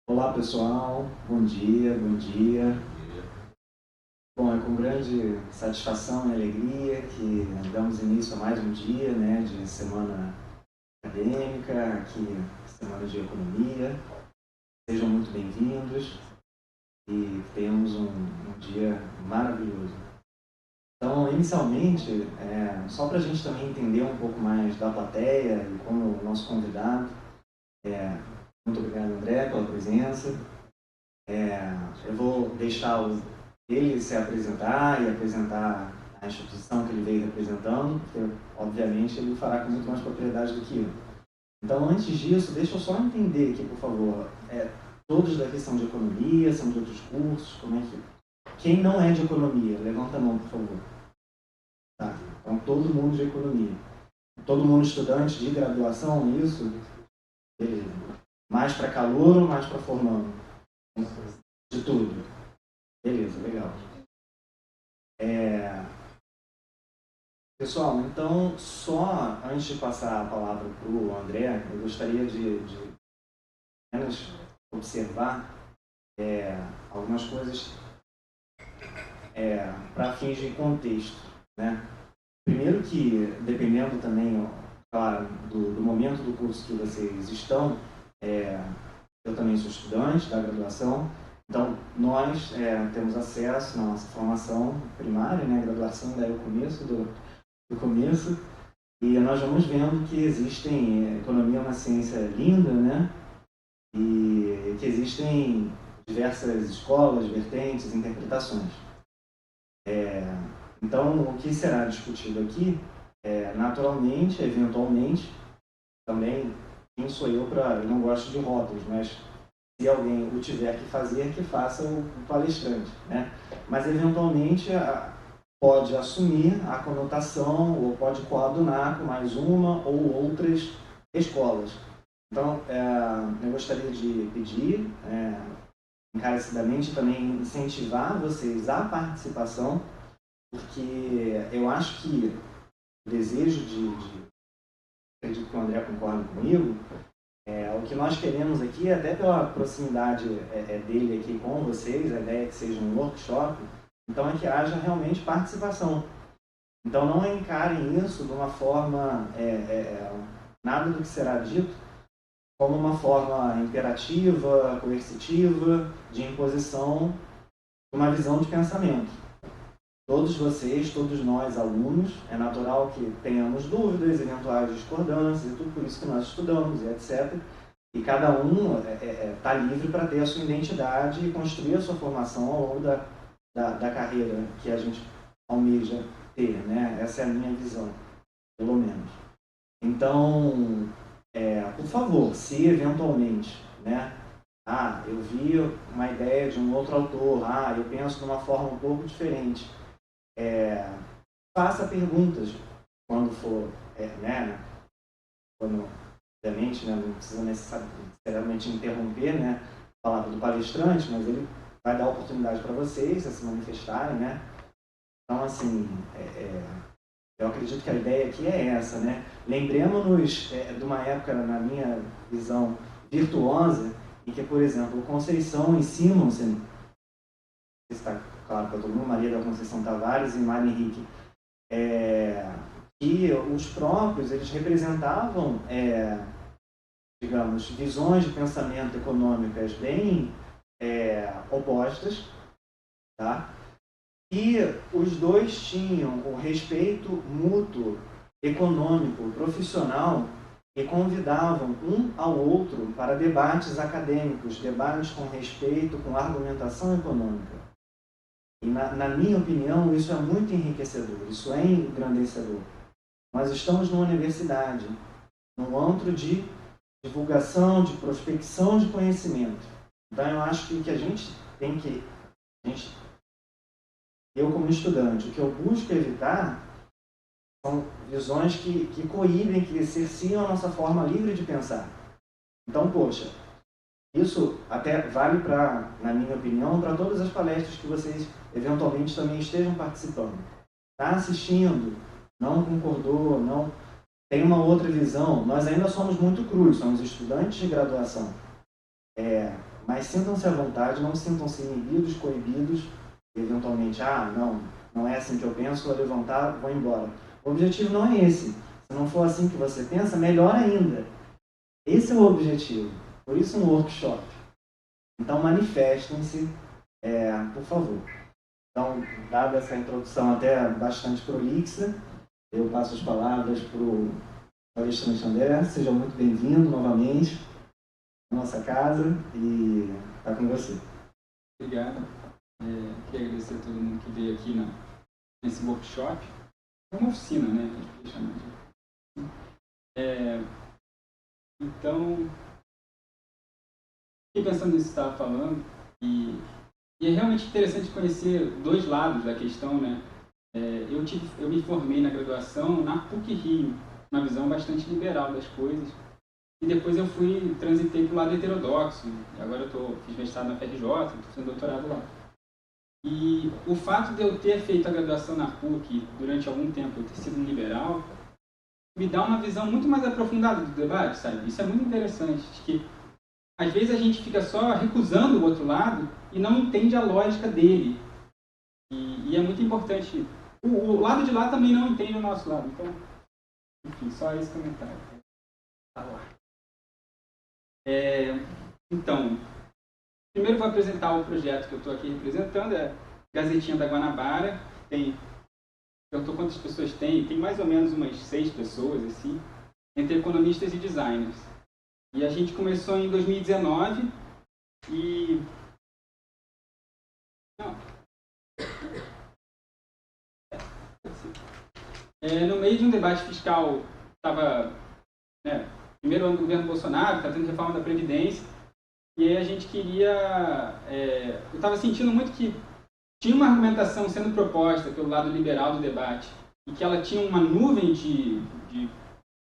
Olá pessoal, bom dia, bom dia. Bom, é com grande satisfação e alegria que damos início a mais um dia, né, de semana acadêmica, aqui semana de economia. Sejam muito bem-vindos e tenhamos um dia maravilhoso. Então, inicialmente, só para a gente também entender um pouco mais da plateia e como o nosso convidado, muito obrigado, André, pela presença. Eu vou deixar ele se apresentar e apresentar a instituição que ele veio representando, porque, obviamente, ele fará com muito mais propriedade do que eu. Então, antes disso, deixa eu só entender aqui, por favor. Todos daqui são de economia, são de outros cursos, como é que... Quem não é de economia, levanta a mão, por favor. Tá, então todo mundo de economia. Todo mundo estudante de graduação, isso? Beleza. Mais para calouro ou mais para formando? De tudo. Beleza, legal. Pessoal, então, só antes de passar a palavra para o André, eu gostaria de apenas observar algumas coisas para fins de contexto, né? Primeiro que, dependendo também, claro, do momento do curso que vocês estão, eu também sou estudante da graduação, então nós temos acesso na nossa formação primária, né? Graduação daí é o começo do começo, e nós vamos vendo que existem, economia é uma ciência linda, né? E que existem diversas escolas, vertentes, interpretações. Então, o que será discutido aqui, naturalmente, eventualmente, também, quem sou eu para... Eu não gosto de rótulos, mas se alguém o tiver que fazer, que faça o palestrante, né? Mas, eventualmente, pode assumir a conotação ou pode coadunar com mais uma ou outras escolas. Então, eu gostaria de pedir, encarecidamente, também incentivar vocês à participação, porque eu acho que o desejo acredito que o André concorda comigo, o que nós queremos aqui, até pela proximidade dele aqui com vocês, a ideia é que seja um workshop, então é que haja realmente participação. Então não encarem isso de uma forma, nada do que será dito, como uma forma imperativa, coercitiva, de imposição de uma visão de pensamento. Todos vocês, todos nós, alunos, é natural que tenhamos dúvidas, eventuais discordâncias, e tudo por isso que nós estudamos, e etc. E cada um está livre para ter a sua identidade e construir a sua formação ao longo da carreira que a gente almeja ter, né? Essa é a minha visão, pelo menos. Então, por favor, se eventualmente, né? Eu vi uma ideia de um outro autor, eu penso de uma forma um pouco diferente. Faça perguntas quando for, quando, obviamente, né, não precisa necessariamente interromper, né, a palavra do palestrante, mas ele vai dar oportunidade para vocês a se manifestarem, né? Então, assim, eu acredito que a ideia aqui é essa, né? Lembremos-nos de uma época, na minha visão, virtuosa, em que, por exemplo, Conceição e Simonsen, está claro para todo mundo, Maria da Conceição Tavares e Mário Henrique, que os próprios, eles representavam, digamos, visões de pensamento econômicas bem opostas, tá? E os dois tinham o respeito mútuo, econômico, profissional, e convidavam um ao outro para debates acadêmicos, debates com respeito, com argumentação econômica. E, na minha opinião, isso é muito enriquecedor, isso é engrandecedor. Nós estamos numa universidade, num antro de divulgação, de prospecção de conhecimento. Então, eu acho que o que a gente tem que... eu, como estudante, o que eu busco evitar são visões que coíbem, que cerciam a nossa forma livre de pensar. Então, poxa, isso até vale para, na minha opinião, para todas as palestras que vocês eventualmente também estejam participando. Está assistindo, não concordou, não tem uma outra visão. Nós ainda somos muito crus, somos estudantes de graduação. Mas sintam-se à vontade, não sintam-se inibidos, coibidos, eventualmente, não é assim que eu penso, vou levantar, vou embora. O objetivo não é esse. Se não for assim que você pensa, melhor ainda. Esse é o objetivo. Por isso um workshop. Então manifestem-se, por favor. Então, dada essa introdução até bastante prolixa, eu passo as palavras para o Alexandre Xandé. Seja muito bem-vindo novamente à nossa casa e está com você. Obrigado. Queria agradecer a todo mundo que veio aqui nesse workshop. É uma oficina, né? A gente podia chamar de... Então, fiquei pensando nisso que você estava falando e é realmente interessante conhecer dois lados da questão, né? Eu me formei na graduação na PUC-Rio, uma visão bastante liberal das coisas. E depois eu transitei para o lado heterodoxo. E agora fiz mestrado na FRJ, estou fazendo doutorado lá. E o fato de eu ter feito a graduação na PUC durante algum tempo, eu ter sido um liberal, me dá uma visão muito mais aprofundada do debate, sabe? Isso é muito interessante, que às vezes a gente fica só recusando o outro lado e não entende a lógica dele. E é muito importante. O lado de lá também não entende o nosso lado. Então, enfim, só esse comentário. Tá lá. Então, primeiro vou apresentar o projeto que eu estou aqui representando, é a Gazetinha da Guanabara. Perguntou quantas pessoas tem? Tem mais ou menos umas 6 pessoas, assim, entre economistas e designers. E a gente começou em 2019 e... no meio de um debate fiscal, estava... primeiro ano do governo Bolsonaro, está tendo reforma da Previdência, e aí a gente queria... eu estava sentindo muito que tinha uma argumentação sendo proposta pelo lado liberal do debate, e que ela tinha uma nuvem de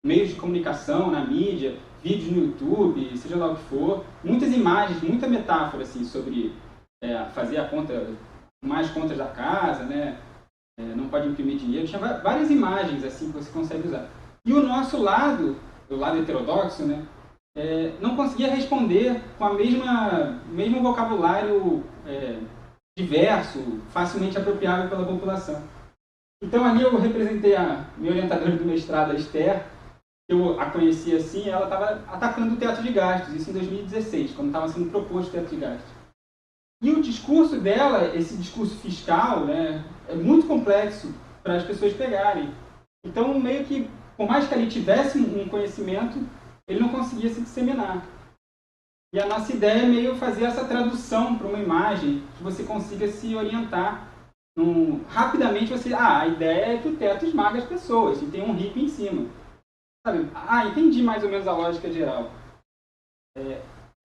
meios de comunicação na mídia, vídeos no YouTube, seja lá o que for, muitas imagens, muita metáfora assim, sobre fazer a conta, mais contas da casa, né? Não pode imprimir dinheiro, tinha várias imagens assim que você consegue usar. E o nosso lado, o lado heterodoxo, né? Não conseguia responder com a mesmo vocabulário diverso, facilmente apropriável pela população. Então ali eu representei a minha orientadora do mestrado, a Esther. Eu a conheci assim, ela estava atacando o teto de gastos, isso em 2016, quando estava sendo proposto o teto de gastos. E o discurso dela, esse discurso fiscal, né, é muito complexo para as pessoas pegarem. Então, meio que, por mais que ele tivesse um conhecimento, ele não conseguia se disseminar. E a nossa ideia é meio fazer essa tradução para uma imagem que você consiga se orientar. Rapidamente a ideia é que o teto esmaga as pessoas e tem um hippie em cima. Sabe? Entendi mais ou menos a lógica geral.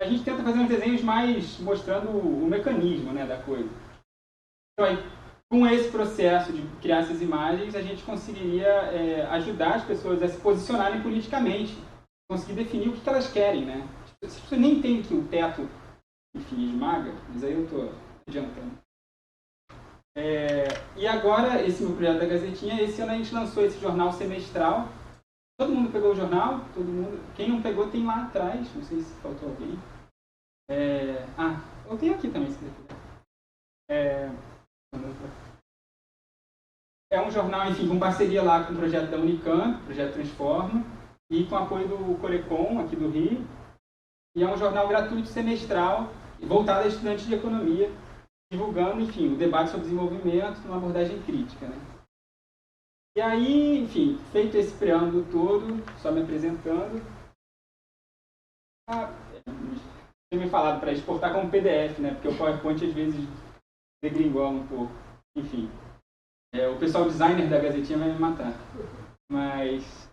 A gente tenta fazer uns desenhos mais mostrando o mecanismo, né, da coisa. Então, aí, com esse processo de criar essas imagens, a gente conseguiria ajudar as pessoas a se posicionarem politicamente, conseguir definir o que elas querem, né? As pessoas nem entendem que o teto, enfim, esmaga, mas aí eu estou adiantando. E agora, esse meu projeto da Gazetinha, esse ano a gente lançou esse jornal semestral. Todo mundo pegou o jornal? Todo mundo? Quem não pegou tem lá atrás, não sei se faltou alguém. Eu tenho aqui também, se quiser. É um jornal, enfim, com parceria lá com o projeto da Unicamp, o projeto Transforma, e com apoio do Corecon, aqui do Rio. E é um jornal gratuito semestral, voltado a estudantes de economia, divulgando, enfim, o debate sobre desenvolvimento numa abordagem crítica, né? E aí, enfim, feito esse preâmbulo todo, só me apresentando, tinha me falado para exportar como PDF, né? Porque o PowerPoint às vezes degringola um pouco. Enfim, o pessoal designer da Gazetinha vai me matar. Mas,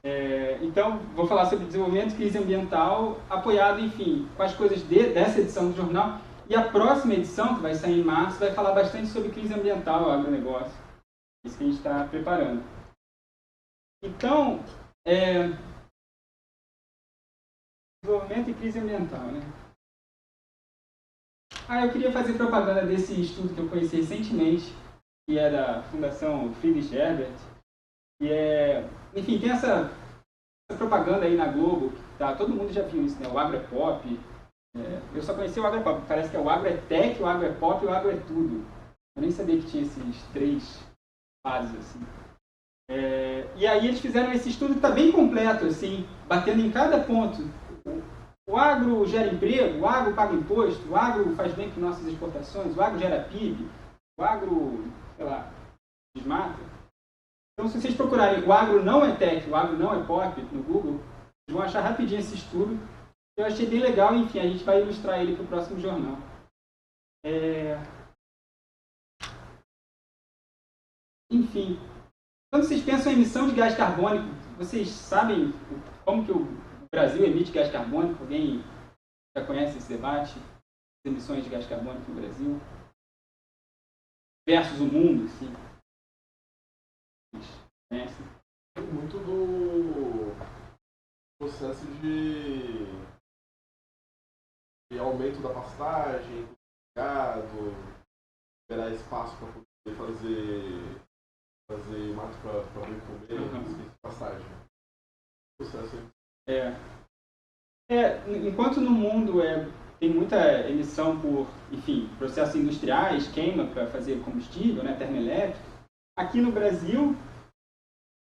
então, vou falar sobre desenvolvimento e crise ambiental, apoiado, enfim, com as coisas dessa edição do jornal. E a próxima edição, que vai sair em março, vai falar bastante sobre crise ambiental, agronegócio. Isso que a gente está preparando. Então, desenvolvimento e crise ambiental, né? Eu queria fazer propaganda desse estudo que eu conheci recentemente, que é da Fundação Friedrich Ebert. E enfim, tem essa propaganda aí na Globo, tá? Todo mundo já viu isso, né? O agro é pop, Eu só conheci o agro é pop. Parece que o agro é tech, o agro é pop e o agro é tudo. Eu nem sabia que tinha esses 3 fases, assim. E aí eles fizeram esse estudo que está bem completo, assim, batendo em cada ponto. O agro gera emprego, o agro paga imposto, o agro faz bem para nossas exportações, o agro gera PIB, o agro, sei lá, desmata. Então, se vocês procurarem o agro não é tech, o agro não é pop no Google, vocês vão achar rapidinho esse estudo. Eu achei bem legal, enfim, a gente vai ilustrar ele para o próximo jornal. Enfim, quando vocês pensam em emissão de gás carbônico, vocês sabem como que o Brasil emite gás carbônico? Alguém já conhece esse debate? As emissões de gás carbônico no Brasil versus o mundo, sim. Conhecem? Muito do processo de aumento da pastagem, do gado, liberar espaço para poder fazer mato para poder comer, pastagem. Processo. Enquanto no mundo tem muita emissão por, enfim, processos industriais, queima para fazer combustível, né, termoelétrica, aqui no Brasil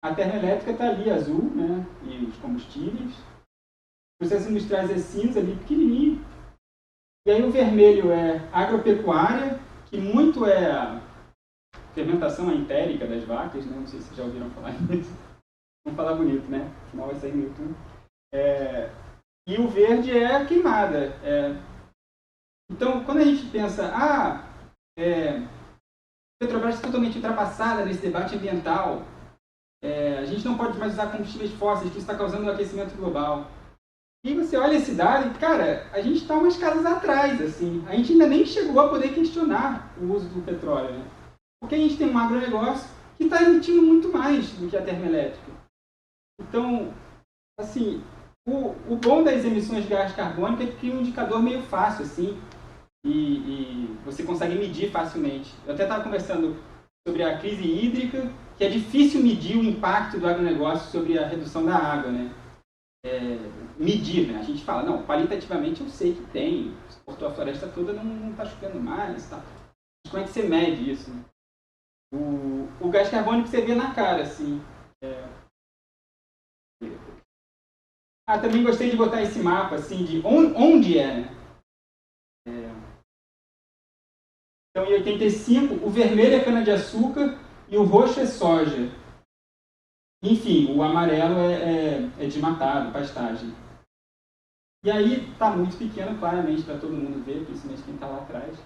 a termoelétrica está ali azul, né, e os combustíveis. Processos industriais é cinza, ali pequenininho. E aí o vermelho é agropecuária, que muito é a fermentação entérica das vacas, né? Não sei se vocês já ouviram falar nisso. Vamos falar bonito, né? Afinal vai sair no YouTube. E o verde é a queimada. Então, quando a gente pensa, Petrobras está totalmente ultrapassada nesse debate ambiental, a gente não pode mais usar combustíveis fósseis, que isso está causando um aquecimento global. E você olha esse dado e, cara, a gente está umas casas atrás, assim. A gente ainda nem chegou a poder questionar o uso do petróleo, né? Porque a gente tem um agronegócio que está emitindo muito mais do que a termoelétrica. Então, assim, o bom das emissões de gás carbônico é que cria um indicador meio fácil, assim, e você consegue medir facilmente. Eu até estava conversando sobre a crise hídrica, que é difícil medir o impacto do agronegócio sobre a redução da água, né? Medir, né? A gente fala, não, qualitativamente eu sei que tem, se cortou a floresta toda, não está chovendo mais, tá? Mas como é que você mede isso, né? O gás carbônico você vê na cara, assim. Também gostei de botar esse mapa, assim, de onde é, né? Então, em 85, o vermelho é cana-de-açúcar e o roxo é soja. Enfim, o amarelo é desmatado, pastagem. E aí está muito pequeno, claramente, para todo mundo ver, principalmente quem está lá atrás.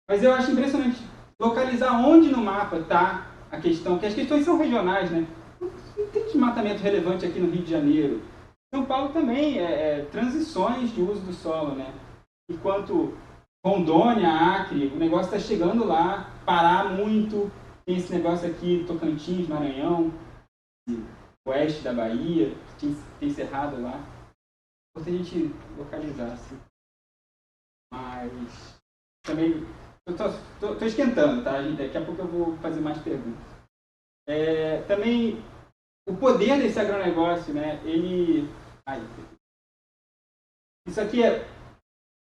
Mas eu acho impressionante localizar onde no mapa está a questão, porque as questões são regionais, né? Não tem desmatamento relevante aqui no Rio de Janeiro. São Paulo também transições de uso do solo, né? Enquanto Rondônia, Acre, o negócio está chegando lá, Pará muito, tem esse negócio aqui, Tocantins, Maranhão, oeste da Bahia, tem Cerrado lá. Se a gente localizasse. Mas também eu tô esquentando, tá, gente? Daqui a pouco eu vou fazer mais perguntas. Também o poder desse agronegócio, né? Isso aqui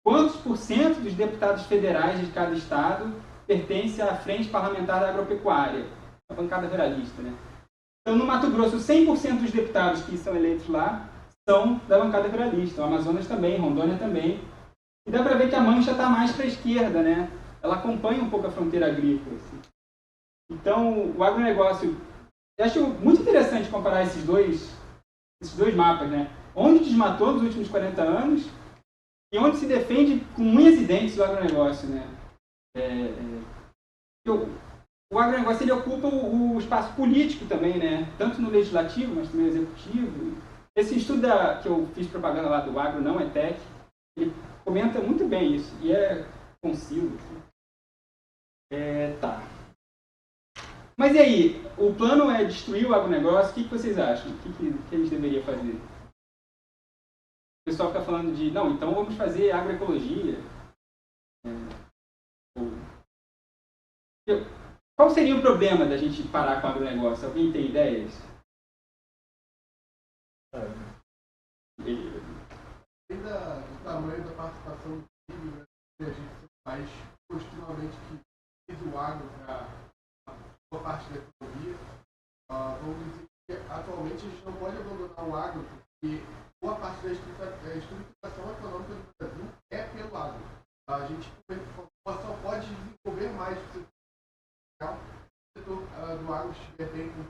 quantos por cento dos deputados federais de cada estado pertence à frente parlamentar da agropecuária, a bancada ruralista, né? Então, no Mato Grosso, 100% dos deputados que são eleitos lá são da bancada ruralista. O Amazonas também, Rondônia também. E dá para ver que a mancha está mais para a esquerda, né? Ela acompanha um pouco a fronteira agrícola. Assim. Então, o agronegócio... Eu acho muito interessante comparar esses dois mapas, né? Onde desmatou nos últimos 40 anos e onde se defende com unhas e dentes o agronegócio, né? O agronegócio ele ocupa o espaço político também, né? Tanto no legislativo, mas também no executivo. Esse estudo que eu fiz propaganda lá do Agro Não é Tech, ele comenta muito bem isso, e é conciso. Assim. Tá. Mas e aí, o plano é destruir o agronegócio, o que vocês acham? O que a gente deveria fazer? O pessoal fica falando de, não, então vamos fazer agroecologia. Qual seria o problema da gente parar com o agronegócio? Alguém tem ideias? Além do tamanho da participação do PIB, né? A gente é um país extremamente que usa o agro para boa parte da economia. Vamos dizer que atualmente a gente não pode abandonar o agro, porque boa parte da estruturação econômica do Brasil é pelo agro. A gente só pode desenvolver mais se o setor do agro estiver bem com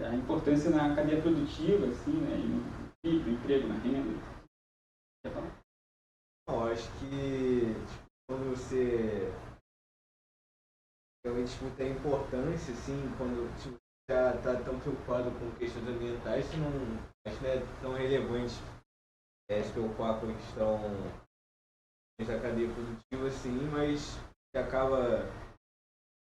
a importância na cadeia produtiva, assim, né, e no PIB, no emprego, na renda. Quer falar? Não, acho que quando você realmente tem importância, assim, quando você já está tão preocupado com questões ambientais, isso não acho que não é tão relevante se preocupar com a questão da cadeia produtiva, assim, mas que acaba.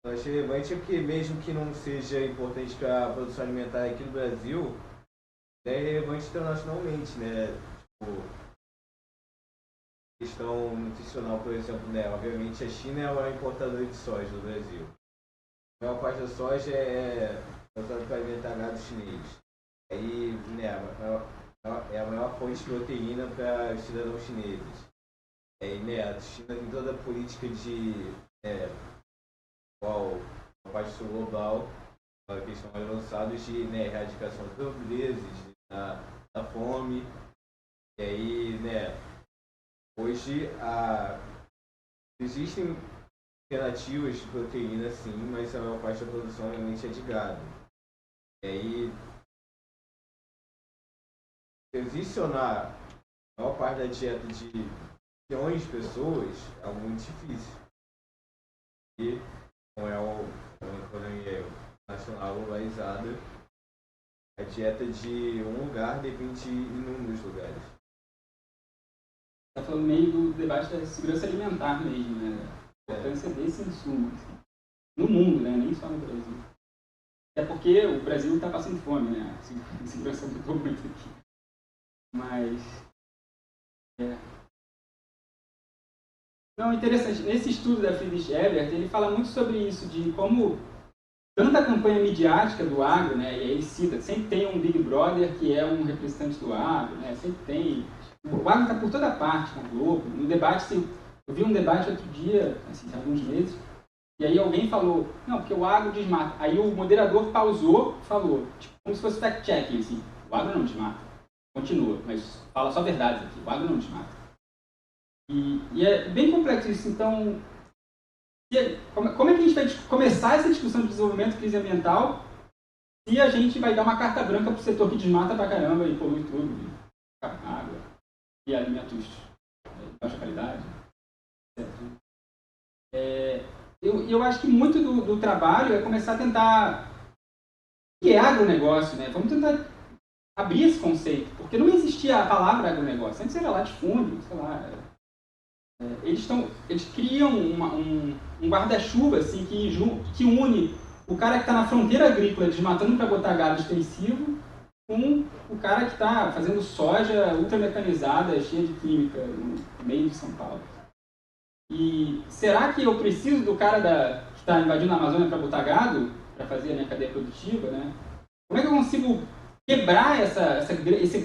Eu acho relevante é porque, mesmo que não seja importante para a produção alimentar aqui no Brasil, é relevante internacionalmente, né? Tipo, questão nutricional, por exemplo, né? Obviamente a China é a maior importadora de soja do Brasil. A maior parte da soja é usada para alimentar gado chinês. Aí, né, é a maior fonte de proteína para os cidadãos chineses. Aí, né, a China tem toda a política de a parte global, que são mais avançados de erradicação da pobreza, da fome. E aí, né, hoje existem alternativas de proteína, sim, mas a maior parte da produção realmente é de gado. E aí, transicionar a maior parte da dieta de milhões de pessoas é muito difícil. E como é uma economia nacional globalizada, a dieta de um lugar depende de inúmeros lugares. Está falando meio do debate da segurança alimentar mesmo, né? A importância desse insumo, assim, no mundo, né? Nem só no Brasil. Até porque o Brasil está passando fome, né? A segurança mudou muito aqui. Mas Não, interessante. Nesse estudo da Friedrich Ebert, ele fala muito sobre isso, de como tanta campanha midiática do agro, né, e aí ele cita, sempre tem um Big Brother que é um representante do agro, né, sempre tem. O agro está por toda parte na Globo. No debate, eu vi um debate outro dia, assim, há alguns meses, e aí alguém falou, não, porque o agro desmata. Aí o moderador pausou e falou, tipo, como se fosse fact-checking, assim, o agro não desmata. Continua, mas fala só verdades aqui, o agro não desmata. E é bem complexo isso. Então, como é que a gente vai começar essa discussão de desenvolvimento e crise ambiental se a gente vai dar uma carta branca para o setor que desmata pra caramba e polui tudo, e água e alimentos de baixa qualidade, etc. Eu acho que muito do trabalho é começar a tentar... O que é agronegócio, né? Vamos tentar abrir esse conceito, porque não existia a palavra agronegócio. Antes era latifúndio, sei lá... Eles criam um guarda-chuva assim, que une o cara que está na fronteira agrícola desmatando para botar gado extensivo com o cara que está fazendo soja ultramecanizada, cheia de química, no meio de São Paulo. E será que eu preciso do cara que está invadindo a Amazônia para botar gado, para fazer a minha cadeia produtiva? Né? Como é que eu consigo quebrar essa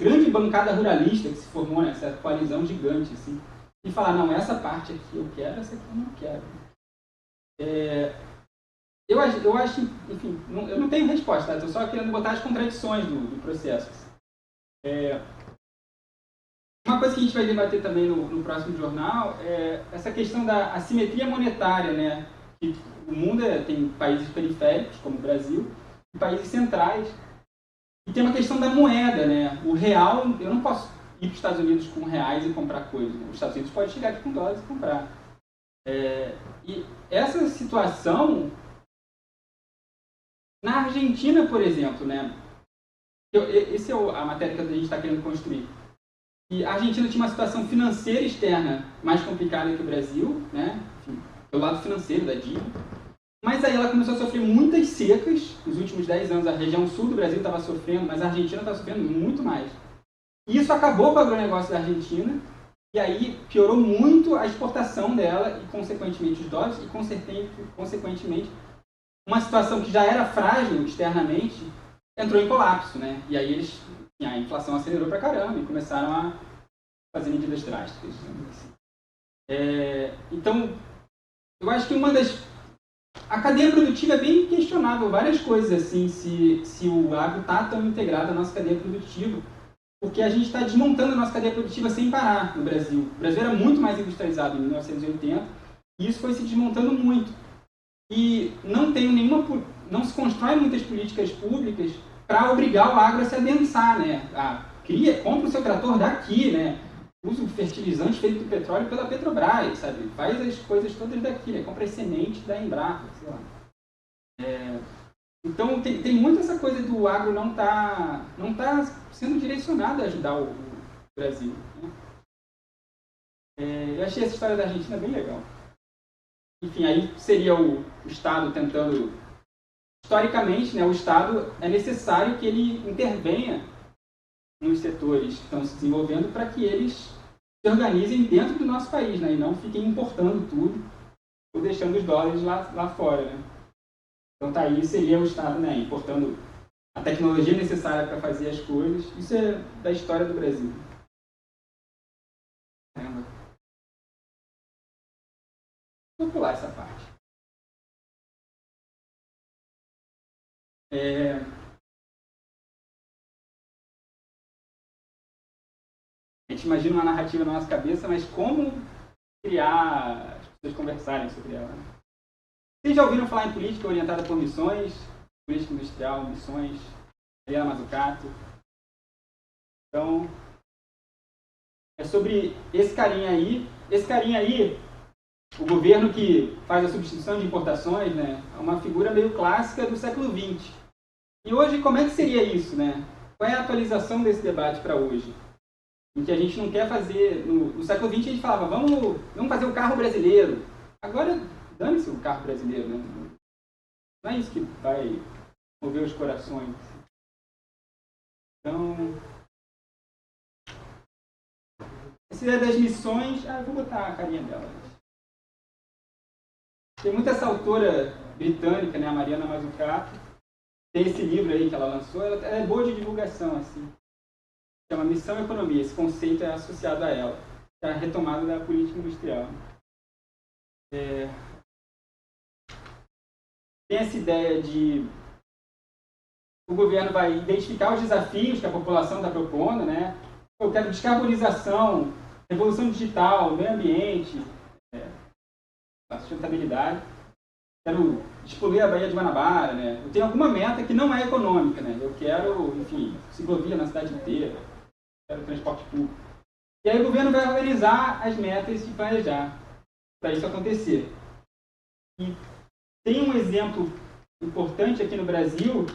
grande bancada ruralista que se formou, né? Essa coalizão gigante, assim? E falar, não, essa parte aqui eu quero, essa aqui eu não quero. Eu acho, enfim, eu não tenho resposta, estou só querendo botar as contradições do processo. Uma coisa que a gente vai debater também no próximo jornal é essa questão da assimetria monetária, né? Que o mundo tem países periféricos, como o Brasil, e países centrais. E tem uma questão da moeda, né? O real, eu não posso ir para os Estados Unidos com reais e comprar coisas. Né? Os Estados Unidos pode chegar aqui com dólares e comprar. E essa situação, na Argentina, por exemplo, né? Essa é a matéria que a gente está querendo construir. E a Argentina tinha uma situação financeira externa mais complicada que o Brasil, né? Enfim, pelo lado financeiro da dívida. Mas aí ela começou a sofrer muitas secas. Nos últimos 10 anos, a região sul do Brasil estava sofrendo, mas a Argentina está sofrendo muito mais. E isso acabou com o agronegócio da Argentina, e aí piorou muito a exportação dela, e consequentemente os dólares, e consequentemente uma situação que já era frágil externamente, entrou em colapso, né? E aí eles a inflação acelerou pra caramba e começaram a fazer medidas drásticas, digamos assim. Então, eu acho que a cadeia produtiva é bem questionável, várias coisas assim, se o agro está tão integrado à nossa cadeia produtiva, porque a gente está desmontando a nossa cadeia produtiva sem parar no Brasil. O Brasil era muito mais industrializado em 1980 e isso foi se desmontando muito. E não se constrói muitas políticas públicas para obrigar o agro a se adensar, né? Compra o seu trator daqui, né? Usa o fertilizante feito do petróleo pela Petrobras, sabe? Faz as coisas todas daqui, né? Compra as sementes da Embrapa, sei lá. Então, tem muito essa coisa do agro não tá sendo direcionado a ajudar o Brasil, né? Eu achei essa história da Argentina bem legal. Enfim, aí seria o Estado tentando... Historicamente, né, o Estado é necessário que ele intervenha nos setores que estão se desenvolvendo para que eles se organizem dentro do nosso país, né, e não fiquem importando tudo ou deixando os dólares lá fora, né. Então tá aí, seria o Estado, né, importando a tecnologia necessária para fazer as coisas. Isso é da história do Brasil. Vou pular essa parte. A gente imagina uma narrativa na nossa cabeça, mas como criar as pessoas conversarem sobre ela? Vocês já ouviram falar em política orientada por missões? Política industrial, missões, Mariana Mazzucato? Então, é sobre esse carinha aí. Esse carinha aí, o governo que faz a substituição de importações, né, é uma figura meio clássica do século XX. E hoje, como é que seria isso, né? Qual é a atualização desse debate para hoje? Em que a gente não quer fazer... No século XX a gente falava, vamos fazer o carro brasileiro. Agora, dane-se o carro brasileiro, né? Não é isso que vai mover os corações. Então... essa ideia das missões... eu vou botar a carinha dela. Tem muita essa autora britânica, né, a Mariana Mazzucato. Tem esse livro aí que ela lançou. Ela é boa de divulgação, assim. Chama Missão e Economia. Esse conceito é associado a ela. É a retomada da política industrial. Tem essa ideia de o governo vai identificar os desafios que a população está propondo, né? Eu quero descarbonização, revolução digital, meio ambiente, sustentabilidade. Quero despoluir a Baía de Guanabara, né? Eu tenho alguma meta que não é econômica, né? Eu quero, enfim, ciclovia na cidade inteira, quero transporte público. E aí o governo vai organizar as metas e planejar para isso acontecer. E tem um exemplo importante aqui no Brasil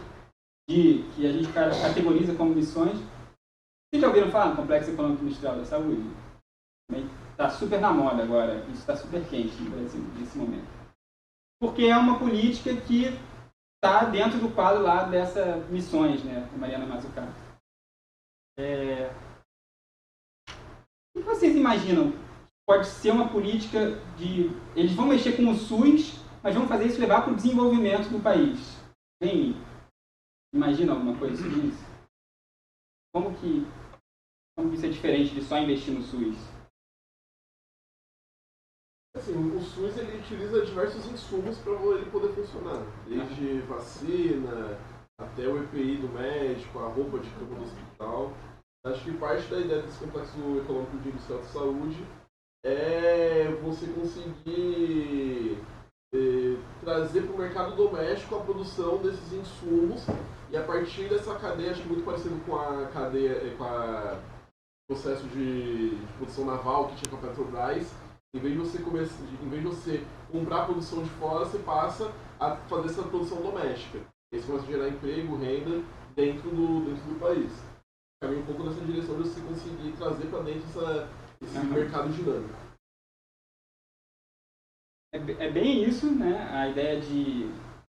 que a gente categoriza como missões. Vocês já ouviram falar no Complexo Econômico Industrial da Saúde? Está super na moda agora, isso está super quente no Brasil nesse momento. Porque é uma política que está dentro do quadro lá dessas missões, né, da Mariana Mazzucato. O que vocês imaginam? Pode ser uma política de... eles vão mexer com o SUS, mas vão fazer isso levar para o desenvolvimento do país. Imagina alguma coisa sobre isso? Como que isso é diferente de só investir no SUS? Assim, o SUS ele utiliza diversos insumos para ele poder funcionar. Desde vacina, até o EPI do médico, a roupa de cama do hospital. Acho que parte da ideia desse complexo econômico de industrial de saúde é você conseguir trazer para o mercado doméstico a produção desses insumos e a partir dessa cadeia, acho que muito parecido com a cadeia, com o processo de produção naval que tinha com a Petrobras, em vez de você comprar a produção de fora, você passa a fazer essa produção doméstica. Isso começa a gerar emprego, renda dentro do país. Caminha um pouco nessa direção de você conseguir trazer para dentro esse mercado dinâmico. É bem isso, né? A ideia de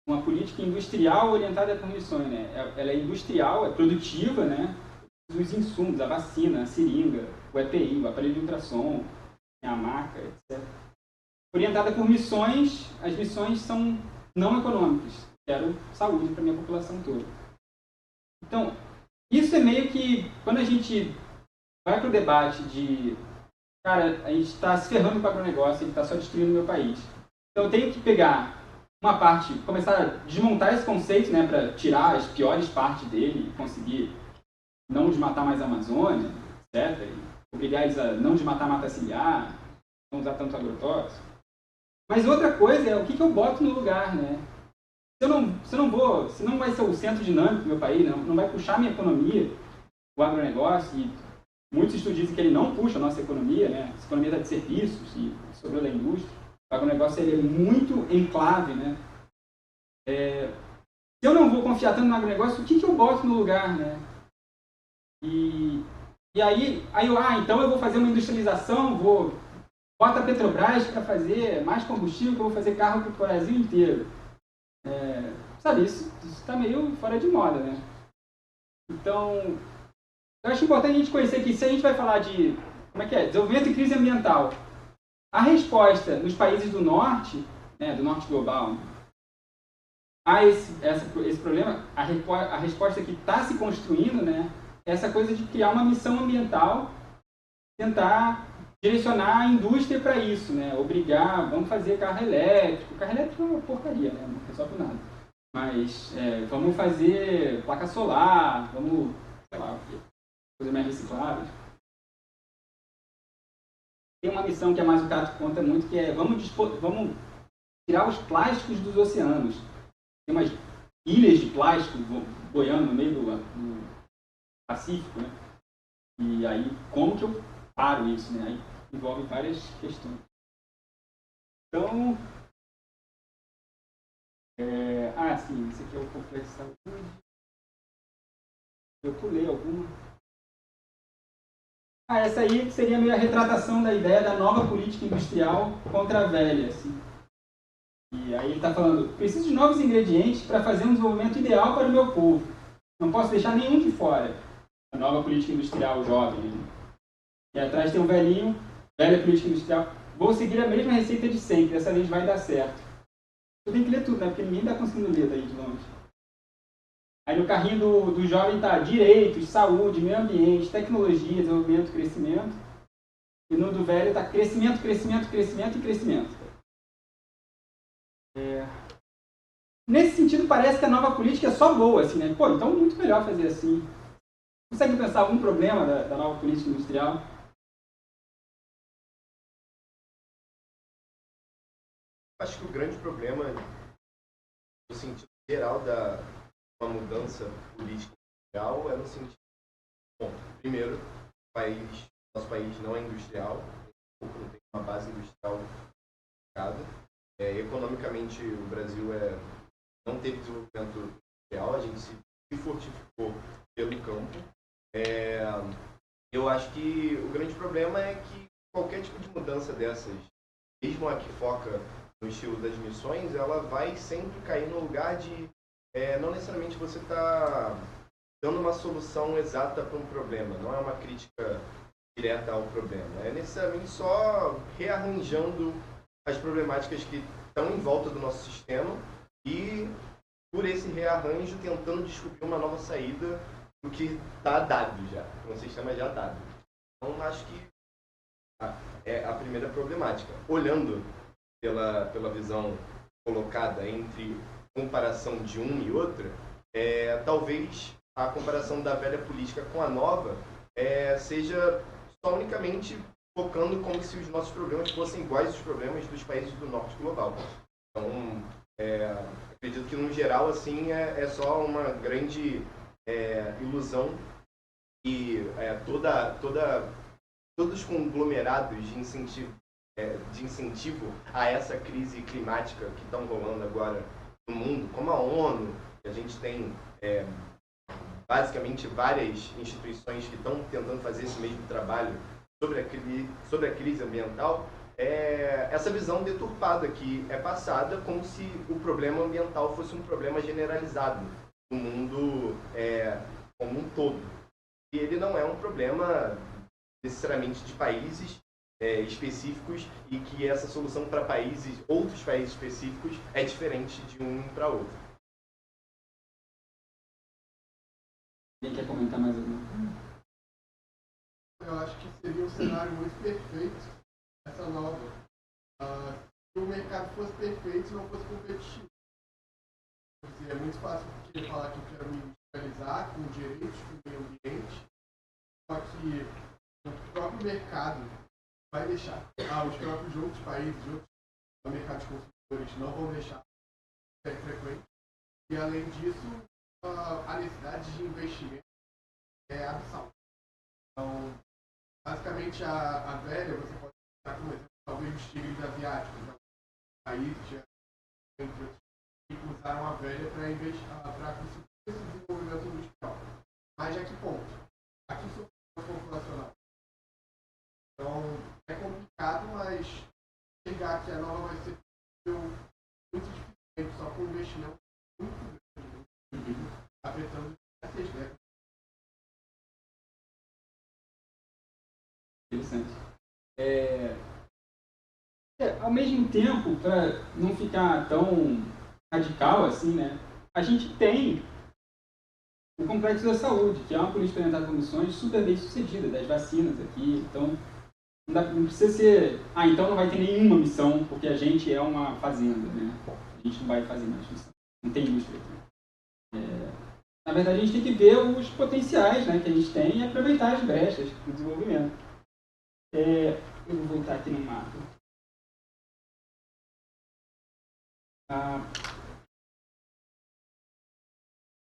uma política industrial orientada por missões, né? Ela é industrial, é produtiva, né? Os insumos, a vacina, a seringa, o EPI, o aparelho de ultrassom, a maca, etc. Orientada por missões, as missões são não econômicas. Quero saúde para a minha população toda. Então, Isso é meio que, quando a gente vai para o debate de, cara, a gente está se ferrando com o agronegócio, ele está só destruindo o meu país. Então eu tenho que pegar uma parte, começar a desmontar esse conceito, né, para tirar as piores partes dele e conseguir não desmatar mais a Amazônia, etc. E obrigar eles a não desmatar a mata ciliar, não usar tanto agrotóxico. Mas outra coisa é o que eu boto no lugar, né? Se não vai ser o centro dinâmico do meu país, não vai puxar a minha economia, o agronegócio, e muitos estudos dizem que ele não puxa a nossa economia, né? A economia está de serviços e sobrou da indústria. O agronegócio ele é muito enclave, né? Se eu não vou confiar tanto no agronegócio, o que eu boto no lugar, né? E aí então eu vou fazer uma industrialização, bota a Petrobras para fazer mais combustível, que eu vou fazer carro para o Brasil inteiro. Sabe, isso está meio fora de moda, né? Então, eu acho importante a gente conhecer que se a gente vai falar de, desenvolvimento e crise ambiental, a resposta nos países do norte, né, do norte global, a esse problema, a resposta que está se construindo, né, é essa coisa de criar uma missão ambiental, tentar direcionar a indústria para isso, né, obrigar, vamos fazer carro elétrico é uma porcaria, né, não resolve nada, mas vamos fazer placa solar, vamos, sei lá, coisas mais recicláveis. Tem uma missão que a Mazzucato conta muito, que é vamos tirar os plásticos dos oceanos. Tem umas ilhas de plástico boiando no meio do Pacífico, né? E aí, como que eu paro isso, né? Aí envolve várias questões. Então, sim, esse aqui é o complexo de saúde. Eu pulei alguma. Essa aí seria meio a retratação da ideia da nova política industrial contra a velha, assim. E aí ele está falando, preciso de novos ingredientes para fazer um desenvolvimento ideal para o meu povo. Não posso deixar nenhum de fora. A nova política industrial jovem. E atrás tem um velhinho, velha política industrial. Vou seguir a mesma receita de sempre, dessa vez vai dar certo. Eu tenho que ler tudo, né? Porque ninguém está conseguindo ler daí de longe. Aí no carrinho do jovem está direitos, saúde, meio ambiente, tecnologia, desenvolvimento, crescimento. E no do velho está crescimento, crescimento, crescimento e crescimento. Nesse sentido, parece que a nova política é só boa, assim, né? Pô, então muito melhor fazer assim. Consegue pensar algum problema da nova política industrial? Acho que o grande problema, no sentido geral da uma mudança política industrial, é no sentido... Bom, primeiro, nosso país não é industrial, não tem uma base industrial complicada. Economicamente, o Brasil não teve desenvolvimento industrial, a gente se fortificou pelo campo. Eu acho que o grande problema é que qualquer tipo de mudança dessas, mesmo a que foca no estilo das missões, ela vai sempre cair no lugar de não necessariamente você está dando uma solução exata para um problema, não é uma crítica direta ao problema, é necessariamente só rearranjando as problemáticas que estão em volta do nosso sistema e, por esse rearranjo, tentando descobrir uma nova saída do que está dado já, um sistema já dado. Então, acho que é a primeira problemática. Olhando pela visão colocada entre comparação de um e outra, talvez a comparação da velha política com a nova seja só unicamente focando como se os nossos problemas fossem iguais aos problemas dos países do norte global. Então, acredito que, no geral, assim, é só uma grande ilusão e todos os conglomerados de incentivo a essa crise climática que estão rolando agora no mundo, como a ONU, que a gente tem basicamente várias instituições que estão tentando fazer esse mesmo trabalho sobre a crise ambiental, essa visão deturpada que é passada como se o problema ambiental fosse um problema generalizado no mundo como um todo. E ele não é um problema necessariamente de países específicos e que essa solução para outros países específicos é diferente de um para outro. Quem quer comentar mais alguma coisa? Eu acho que seria um cenário muito perfeito essa nova. Se o mercado fosse perfeito e não fosse competitivo. É muito fácil porque falar que eu quero me industrializar com direitos, com o meio ambiente, só que o próprio mercado vai deixar. Os próprios outros países, outros mercados consumidores não vão deixar ser frequente. E além disso, a necessidade de investimento é abissal. Então, basicamente, a velha, você pode usar como exemplo, talvez os tigres asiáticos, né? Países que usaram a velha para conseguir esse desenvolvimento industrial. Mas a que ponto? Aqui sofreu populacional. Então, é complicado, mas chegar que a nova vai ser muito diferente, só com um investimento muito grande, afetando essas décadas. Interessante. Ao mesmo tempo, para não ficar tão radical assim, né, a gente tem o Complexo da Saúde, que é uma política orientada por missões super bem sucedida, das vacinas aqui. Então, não precisa ser, então não vai ter nenhuma missão, porque a gente é uma fazenda, né? A gente não vai fazer mais missão. Não tem indústria aqui. Na verdade, a gente tem que ver os potenciais, né, que a gente tem e aproveitar as brechas do desenvolvimento. Eu vou voltar aqui no mapa.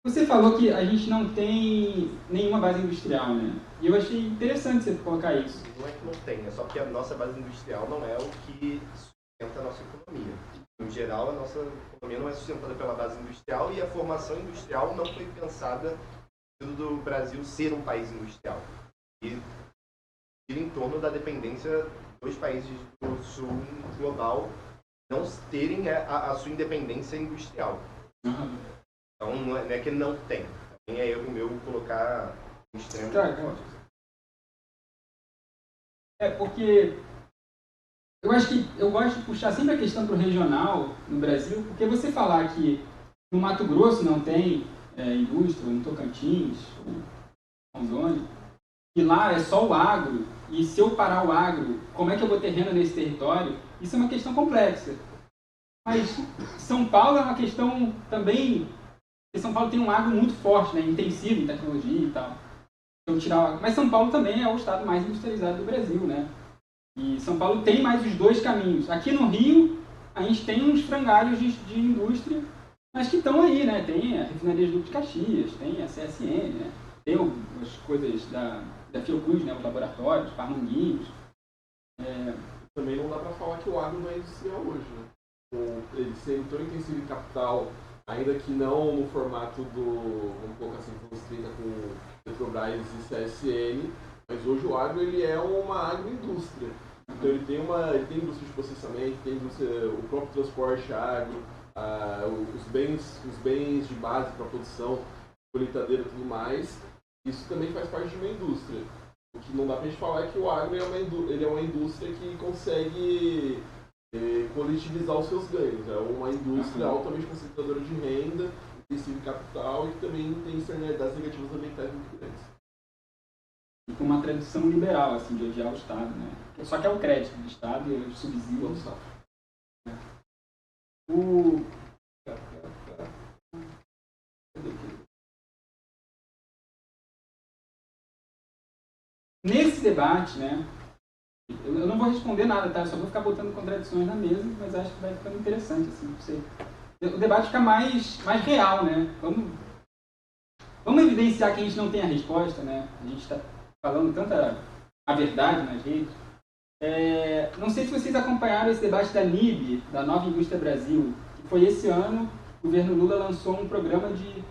Você falou que a gente não tem nenhuma base industrial, né? E eu achei interessante você colocar isso. Não é que não tem, é só que a nossa base industrial não é o que sustenta a nossa economia. Em geral, a nossa economia não é sustentada pela base industrial e a formação industrial não foi pensada do Brasil ser um país industrial. E gira em torno da dependência dos países do sul global não terem a sua independência industrial. Uhum. Então, não é que não tem. Também é erro meu colocar um extremo. Claro. Porque eu acho que eu gosto de puxar sempre a questão para o regional no Brasil, porque você falar que no Mato Grosso não tem indústria, ou no Tocantins, ou no Amazônia, e lá é só o agro, e se eu parar o agro, como é que eu vou ter renda nesse território? Isso é uma questão complexa. Mas São Paulo é uma questão também, porque São Paulo tem um agro muito forte, né, intensivo em tecnologia e tal. Então, mas São Paulo também é o estado mais industrializado do Brasil, né? E São Paulo tem mais os dois caminhos. Aqui no Rio, a gente tem uns frangalhos de indústria, mas que estão aí, né? Tem a refinaria de Caxias, tem a CSN, né? Tem as coisas da Fiocruz, né? Os laboratórios, Parmanguinhos. Também não dá para falar que o agro não é industrial hoje, né? Ele sendo tão intensivo em capital, ainda que não no formato do, vamos colocar assim, que você tenta com Petrobras e CSN, mas hoje o agro ele é uma agroindústria. Então ele tem indústria de processamento, tem indústria, o próprio transporte agro, os bens de base para produção, colheitadeira e tudo mais. Isso também faz parte de uma indústria. O que não dá pra gente falar é que o agro ele é uma indústria que consegue coletivizar os seus ganhos. É uma indústria altamente concentradora de renda, intensiva em capital e que também tem externalidades negativas ambientais muito grandes. E com uma tradição liberal, assim, de odiar o Estado, né? Só que é o crédito do Estado e os subsídios. Nesse debate, né? Eu não vou responder nada, tá? Eu só vou ficar botando contradições na mesa, mas acho que vai ficando interessante, assim, o debate fica mais real, né? Vamos evidenciar que a gente não tem a resposta, né? A gente está falando tanta a verdade nas redes. Não sei se vocês acompanharam esse debate da NIB, da Nova Indústria Brasil, que foi esse ano, o governo Lula lançou um programa de...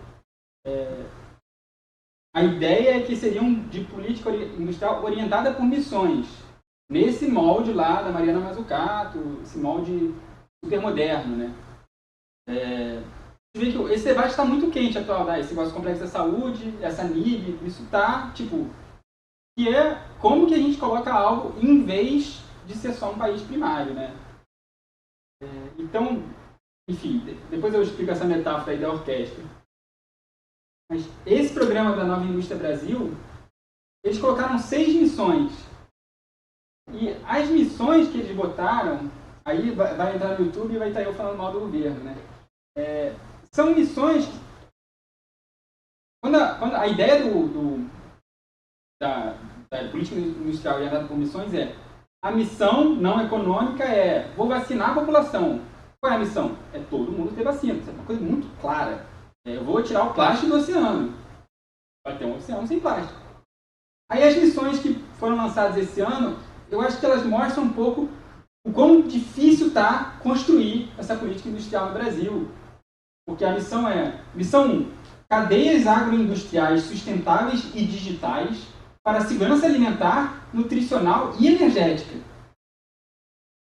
A ideia é que seria de política industrial orientada por missões, nesse molde lá da Mariana Mazzucato, esse molde super moderno, né? Você vê que esse debate está muito quente atual, né? Esse negócio complexo da saúde, essa NIB, isso está, tipo... Que é como que a gente coloca algo em vez de ser só um país primário, né? Então, enfim, depois eu explico essa metáfora aí da orquestra. Mas esse programa da Nova Indústria Brasil, eles colocaram 6 missões. E as missões que eles botaram, aí vai entrar no YouTube e vai estar eu falando mal do governo, né? São missões que, quando a ideia da política industrial orientada por missões a missão não econômica vou vacinar a população. Qual é a missão? É todo mundo ter vacina. Isso é uma coisa muito clara. Eu vou tirar o plástico do oceano. Vai ter um oceano sem plástico. Aí as missões que foram lançadas esse ano, eu acho que elas mostram um pouco o quão difícil está construir essa política industrial no Brasil. Porque a missão missão 1, cadeias agroindustriais sustentáveis e digitais para segurança alimentar, nutricional e energética.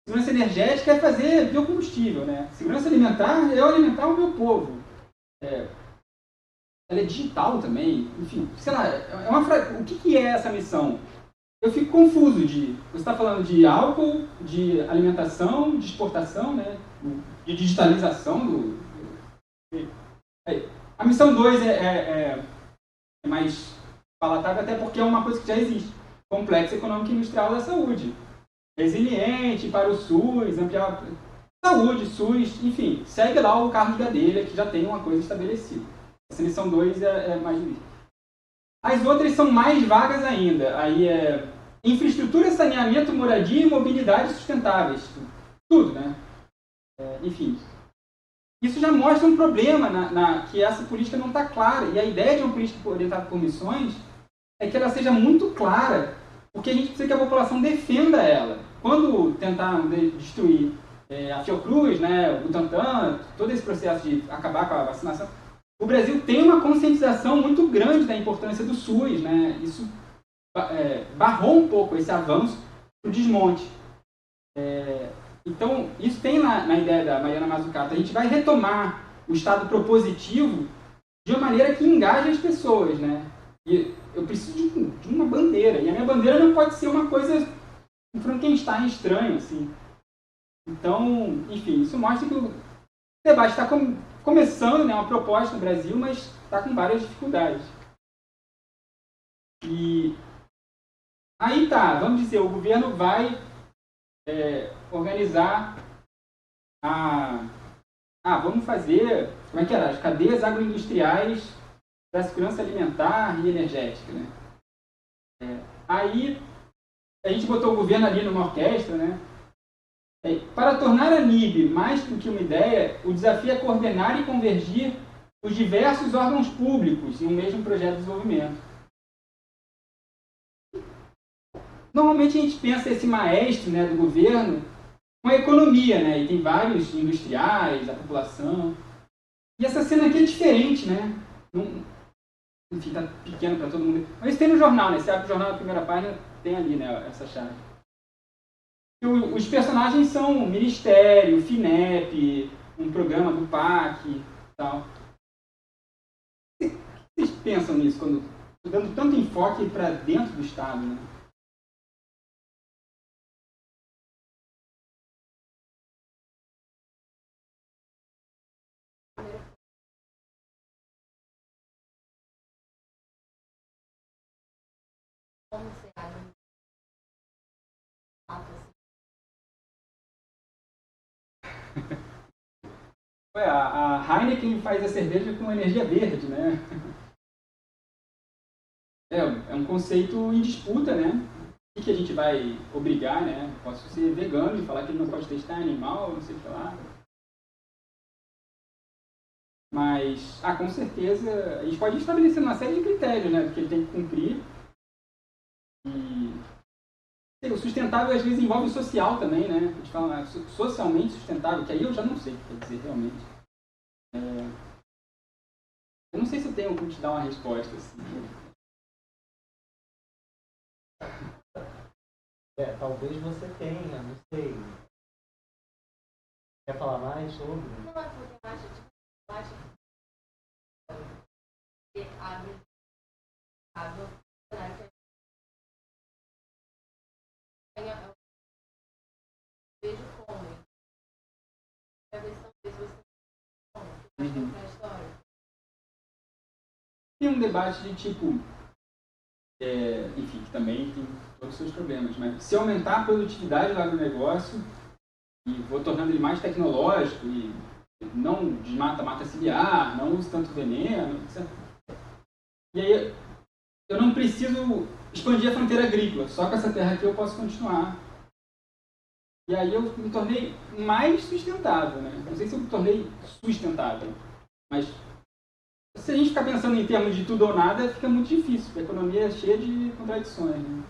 Segurança energética é fazer biocombustível, né? Segurança alimentar é alimentar o meu povo. Ela é digital também, enfim, sei lá, o que é essa missão? Eu fico confuso você está falando de álcool, de alimentação, de exportação, né? De digitalização A missão 2 é mais palatável, até porque é uma coisa que já existe. Complexo Econômico e Industrial da Saúde. Resiliente para o SUS, ampliar saúde, SUS, enfim, segue lá o Carlos Gadelha, que já tem uma coisa estabelecida. Essa missão 2 é mais difícil. As outras são mais vagas ainda. Aí infraestrutura, saneamento, moradia e mobilidade sustentáveis. Tudo, né? Enfim. Isso já mostra um problema que essa política não está clara. E a ideia de uma política orientada por missões é que ela seja muito clara, porque a gente precisa que a população defenda ela. Quando tentaram destruir a Fiocruz, né, o Butantan, todo esse processo de acabar com a vacinação, o Brasil tem uma conscientização muito grande da importância do SUS, né? Isso barrou um pouco esse avanço para o desmonte. Então, isso tem na ideia da Mariana Mazzucato. A gente vai retomar o Estado propositivo de uma maneira que engaje as pessoas, né? E eu preciso de uma bandeira. E a minha bandeira não pode ser uma coisa, um Frankenstein estranho, assim. Então, enfim, isso mostra que o debate está começando, né, uma proposta no Brasil, mas está com várias dificuldades. E aí vamos dizer, o governo vai organizar vamos fazer, como é que era? As cadeias agroindustriais da segurança alimentar e energética, né? Aí a gente botou o governo ali numa orquestra, né? Para tornar a NIB mais do que uma ideia, o desafio é coordenar e convergir os diversos órgãos públicos em um mesmo projeto de desenvolvimento. Normalmente a gente pensa esse maestro, né, do governo com a economia, né? E tem vários industriais, a população. E essa cena aqui é diferente, né? Enfim, tá pequeno para todo mundo. Mas tem no jornal, né? Você abre o jornal na primeira página, tem ali, né, essa chave. Os personagens são o Ministério, o FINEP, um programa do PAC e tal. O que vocês pensam nisso, quando dando tanto enfoque para dentro do Estado, né? Como você acha? A Heineken faz a cerveja com energia verde, né? É um conceito em disputa, né? O que a gente vai obrigar, né? Posso ser vegano e falar que ele não pode testar animal, não sei o que lá. Mas, com certeza, a gente pode estabelecer uma série de critérios, né? Que ele tem que cumprir. E o sustentável, às vezes, envolve o social também, né? A gente fala socialmente sustentável, que aí eu já não sei o que quer dizer realmente. Eu não sei se eu tenho como te dar uma resposta, assim. Talvez você tenha, não sei. Quer falar mais sobre? Não, é porque eu acho que abre vejo como a versão de você a história. tem um debate de tipo, enfim, que também tem todos os seus problemas, mas se aumentar a produtividade do agronegócio e vou tornando ele mais tecnológico e não desmata mata ciliar, não usa tanto veneno, etc. E aí eu não preciso expandir a fronteira agrícola, só com essa terra aqui eu posso continuar. E aí eu me tornei mais sustentável, né? Não sei se eu me tornei sustentável, mas se a gente ficar pensando em termos de tudo ou nada, fica muito difícil. A economia é cheia de contradições, né?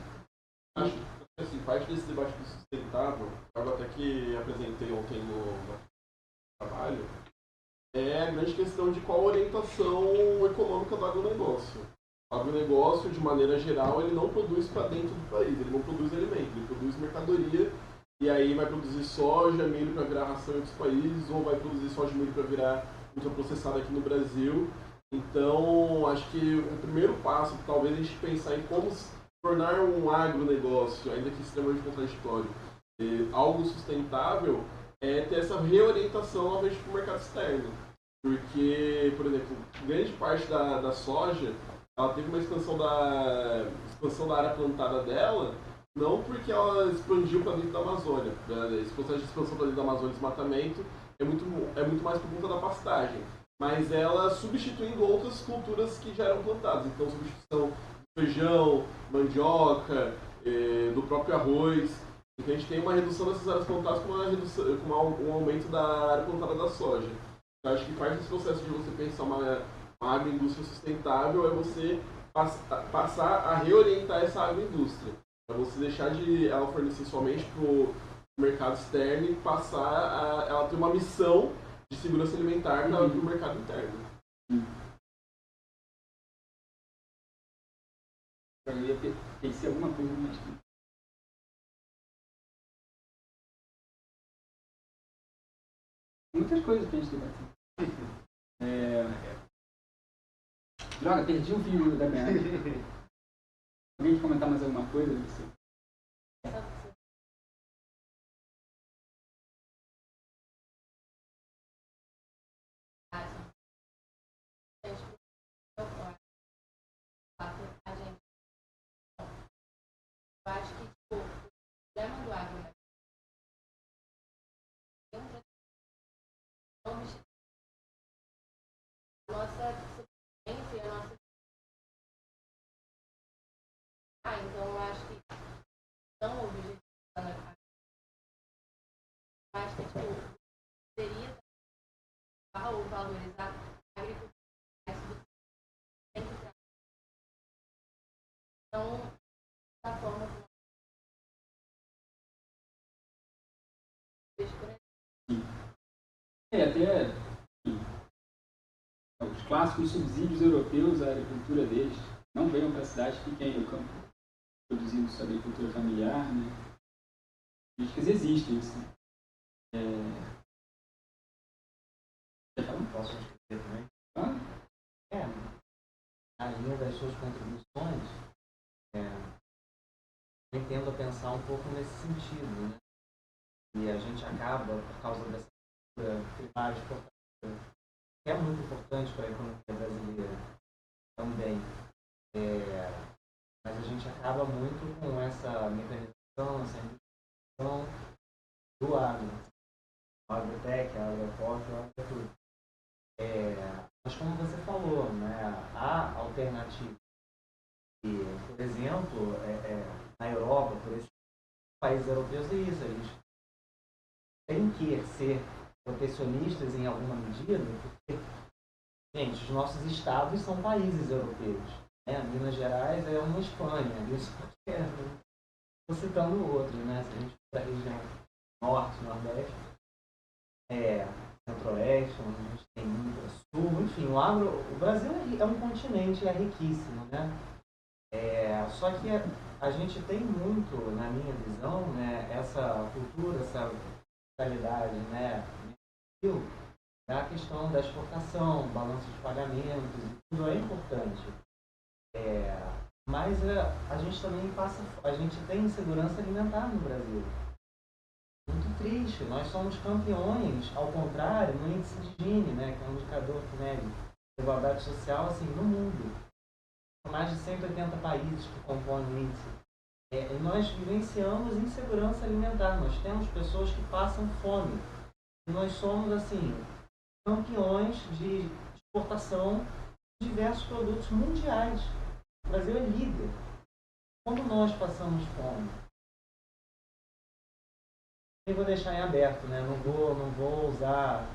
Acho que assim, parte desse debate do sustentável, algo até que apresentei ontem no trabalho, é a grande questão de qual a orientação econômica do agronegócio. O agronegócio, de maneira geral, ele não produz para dentro do país, ele não produz alimento, ele produz mercadoria, e aí vai produzir soja, milho para virar ração em outros países, ou vai produzir soja e milho para virar ultraprocessado aqui no Brasil. Então, acho que o primeiro passo, talvez a gente pensar em como tornar um agronegócio, ainda que extremamente contraditório, algo sustentável, é ter essa reorientação novamente para o mercado externo. Porque, por exemplo, grande parte da soja, ela teve uma expansão da área plantada dela, não porque ela expandiu para dentro da Amazônia. Esse processo de expansão para dentro da Amazônia, desmatamento, é muito mais por conta da pastagem. Mas ela substituindo outras culturas que já eram plantadas. Então, substituição do feijão, mandioca, do próprio arroz. Então, a gente tem uma redução dessas áreas plantadas com um aumento da área plantada da soja. Então, acho que parte desse processo de você pensar uma agroindústria sustentável é você passar a reorientar essa agroindústria. É você deixar de ela fornecer somente para o mercado externo e passar a ela ter uma missão de segurança alimentar para o mercado interno. Eu ia pensar alguma coisa mais. Muitas coisas que a gente debateu. Droga, perdi o fio da minha. Alguém quer comentar mais alguma coisa? Eu acho que tipo, o problema do agro a nossa sobrevivência, a nossa. Então eu acho que não objetivando eu acho que tipo, seria ou valorizar a agricultura então da forma como até os clássicos subsídios europeus à agricultura deles não venham para a cidade, fiquem aí no campo produzindo sua agricultura familiar, né? Políticas existem, isso. Posso escrever também? Na linha das suas contribuições, eu tendo a pensar um pouco nesse sentido, né? E a gente acaba, por causa dessa primária exportação, que é muito importante para a economia brasileira também, mas a gente acaba muito com essa mecanização, essa industrialização do agro, o agrotec, a agroporto, o agro. Mas como você falou, né, há alternativas. E, por exemplo, na Europa, por esses países europeus, é isso. Eles têm que ser protecionistas em alguma medida, porque, gente, os nossos estados são países europeus. Né? Minas Gerais é uma Espanha. Estou citando outros, né? Se a gente for para a região norte, nordeste, centro-oeste, onde a gente tem muito sul, enfim, o Brasil é um continente, é riquíssimo, né? Só que a gente tem muito, na minha visão, né, essa cultura, essa mentalidade, né, da questão da exportação, balanço de pagamentos, tudo é importante. Mas a gente também a gente tem insegurança alimentar no Brasil. Muito triste, nós somos campeões, ao contrário, no índice de Gini, né, que é um indicador que mede desigualdade social assim, no mundo. São mais de 180 países que compõem o índice. E nós vivenciamos insegurança alimentar. Nós temos pessoas que passam fome. E nós somos, assim, campeões de exportação de diversos produtos mundiais. O Brasil é líder. Como nós passamos fome? Eu vou deixar em aberto, né? Não vou usar,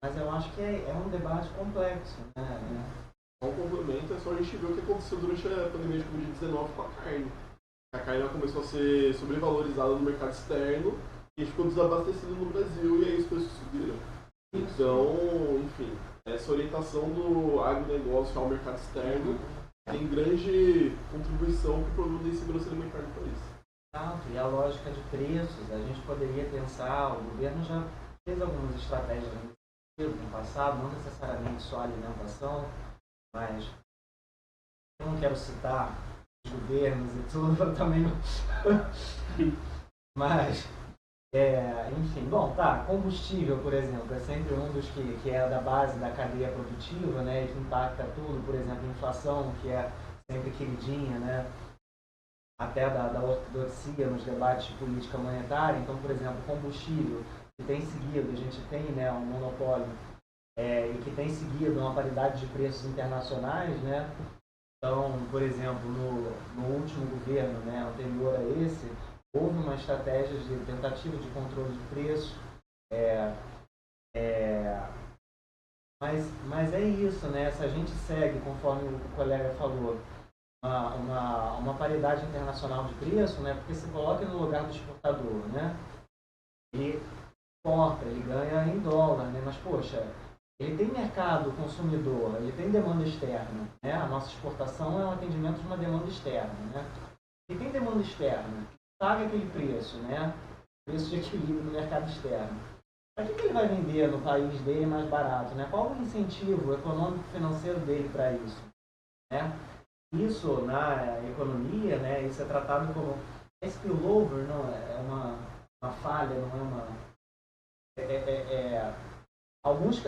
mas eu acho que é um debate complexo, né? Um complemento é só a gente ver o que aconteceu durante a pandemia de Covid-19 com a carne. A carne ela começou a ser sobrevalorizada no mercado externo e ficou desabastecida no Brasil, e aí os preços subiram. Então, enfim, essa orientação do agronegócio ao mercado externo tem grande contribuição para o problema da insegurança alimentar no país. E a lógica de preços, a gente poderia pensar, o governo já fez algumas estratégias no passado, não necessariamente só alimentação, mas eu não quero citar os governos e tudo, eu também não... Mas, enfim, combustível, por exemplo, é sempre um dos que é da base da cadeia produtiva, né, e que impacta tudo, por exemplo, inflação, que é sempre queridinha, né, até da ortodoxia nos debates de política monetária. Então, por exemplo, combustível, que tem seguido, a gente tem, né, um monopólio, e que tem seguido uma paridade de preços internacionais, né. Então, por exemplo, no último governo, né, anterior a esse, houve uma estratégia de tentativa de controle de preço, mas é isso, né? Se a gente segue, conforme o colega falou, uma paridade internacional de preço, né? Porque se coloca no lugar do exportador, né? Ele exporta, ele ganha em dólar, né? Mas, poxa, ele tem mercado consumidor, ele tem demanda externa, né? A nossa exportação é um atendimento de uma demanda externa, né? Ele tem demanda externa, paga aquele preço, né? Preço de equilíbrio no mercado externo. Para que ele vai vender no país dele mais barato, né? Qual o incentivo econômico-financeiro dele para isso, né? Isso na economia, né? Isso é tratado como spillover, não é uma falha, não é uma alguns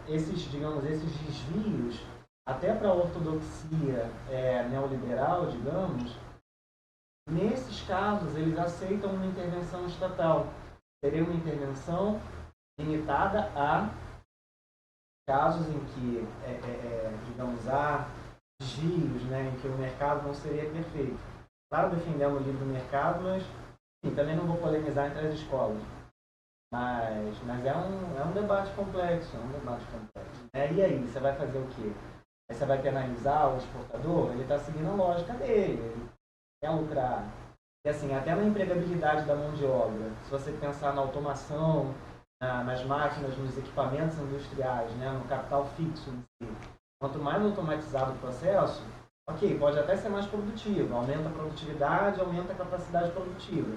esses desvios até para a ortodoxia neoliberal, digamos. Nesses casos, eles aceitam uma intervenção estatal. Seria uma intervenção limitada a casos em que, digamos, há desvios, né, em que o mercado não seria perfeito. Claro, defendendo o livre mercado, mas enfim, também não vou polemizar entre as escolas. Mas é um debate complexo, E aí, você vai fazer o quê? Aí você vai penalizar o exportador? Ele está seguindo a lógica dele. Ele quer lucrar. E assim, até na empregabilidade da mão de obra, se você pensar na automação, nas máquinas, nos equipamentos industriais, né, no capital fixo em si, quanto mais automatizado o processo, ok, pode até ser mais produtivo, aumenta a produtividade, aumenta a capacidade produtiva,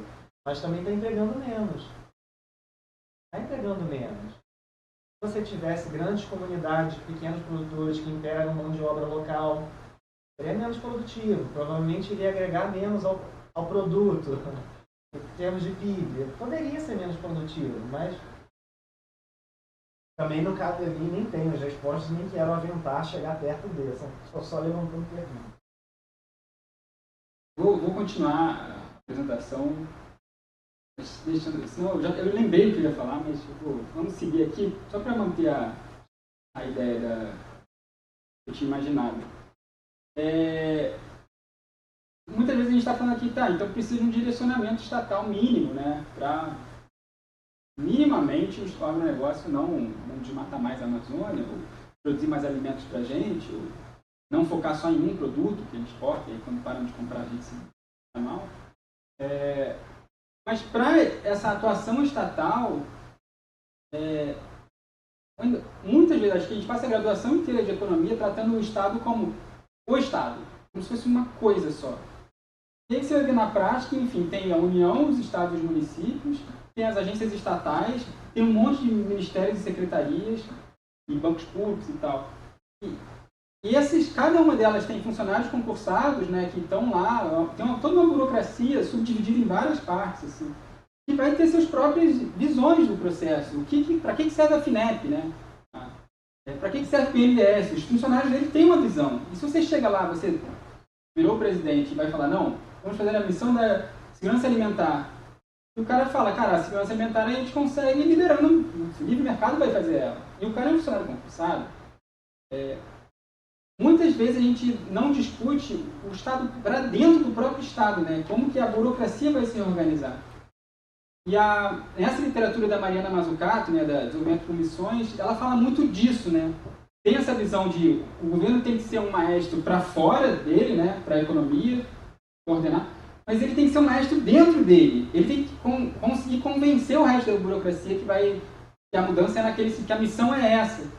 mas também está empregando menos. Está empregando menos. Se você tivesse grandes comunidades, pequenos produtores que empregam mão de obra local, seria menos produtivo, provavelmente iria agregar menos ao produto, em termos de PIB. Poderia ser menos produtivo, mas também no caso de mim nem tenho as respostas, nem quero aventar chegar perto desse. Estou só levantando perguntas. Vou continuar a apresentação. Senão eu lembrei o que eu ia falar, mas vamos seguir aqui, só para manter a ideia que eu tinha imaginado. Muitas vezes a gente está falando aqui, então precisa de um direcionamento estatal mínimo, né, para minimamente o agronegócio não desmatar mais a Amazônia, ou produzir mais alimentos para a gente, ou não focar só em um produto que a gente exporta, e aí quando param de comprar a gente se dá mal. Mas para essa atuação estatal, muitas vezes acho que a gente passa a graduação inteira de economia tratando o Estado como o Estado, como se fosse uma coisa só. E aí você vai ver na prática, enfim, tem a União, os estados e os municípios, tem as agências estatais, tem um monte de ministérios e secretarias, e bancos públicos e tal. E cada uma delas tem funcionários concursados, né, que estão lá, tem toda uma burocracia subdividida em várias partes, assim, que vai ter suas próprias visões do processo. Para que serve a FINEP, né? Para que serve o PNDES? Os funcionários dele têm uma visão. E se você chega lá, você virou presidente e vai falar, não, vamos fazer a missão da segurança alimentar. E o cara fala, cara, a segurança alimentar a gente consegue liderando, o livre mercado vai fazer ela. E o cara é um funcionário concursado. Muitas vezes a gente não discute o Estado para dentro do próprio Estado, né? Como que a burocracia vai se organizar. E nessa literatura da Mariana Mazzucato, né, da Desenvolvimento por Missões, ela fala muito disso, né? Tem essa visão de o governo tem que ser um maestro para fora dele, né, para a economia, coordenar, mas ele tem que ser um maestro dentro dele. Ele tem que conseguir convencer o resto da burocracia que a mudança é que a missão é essa.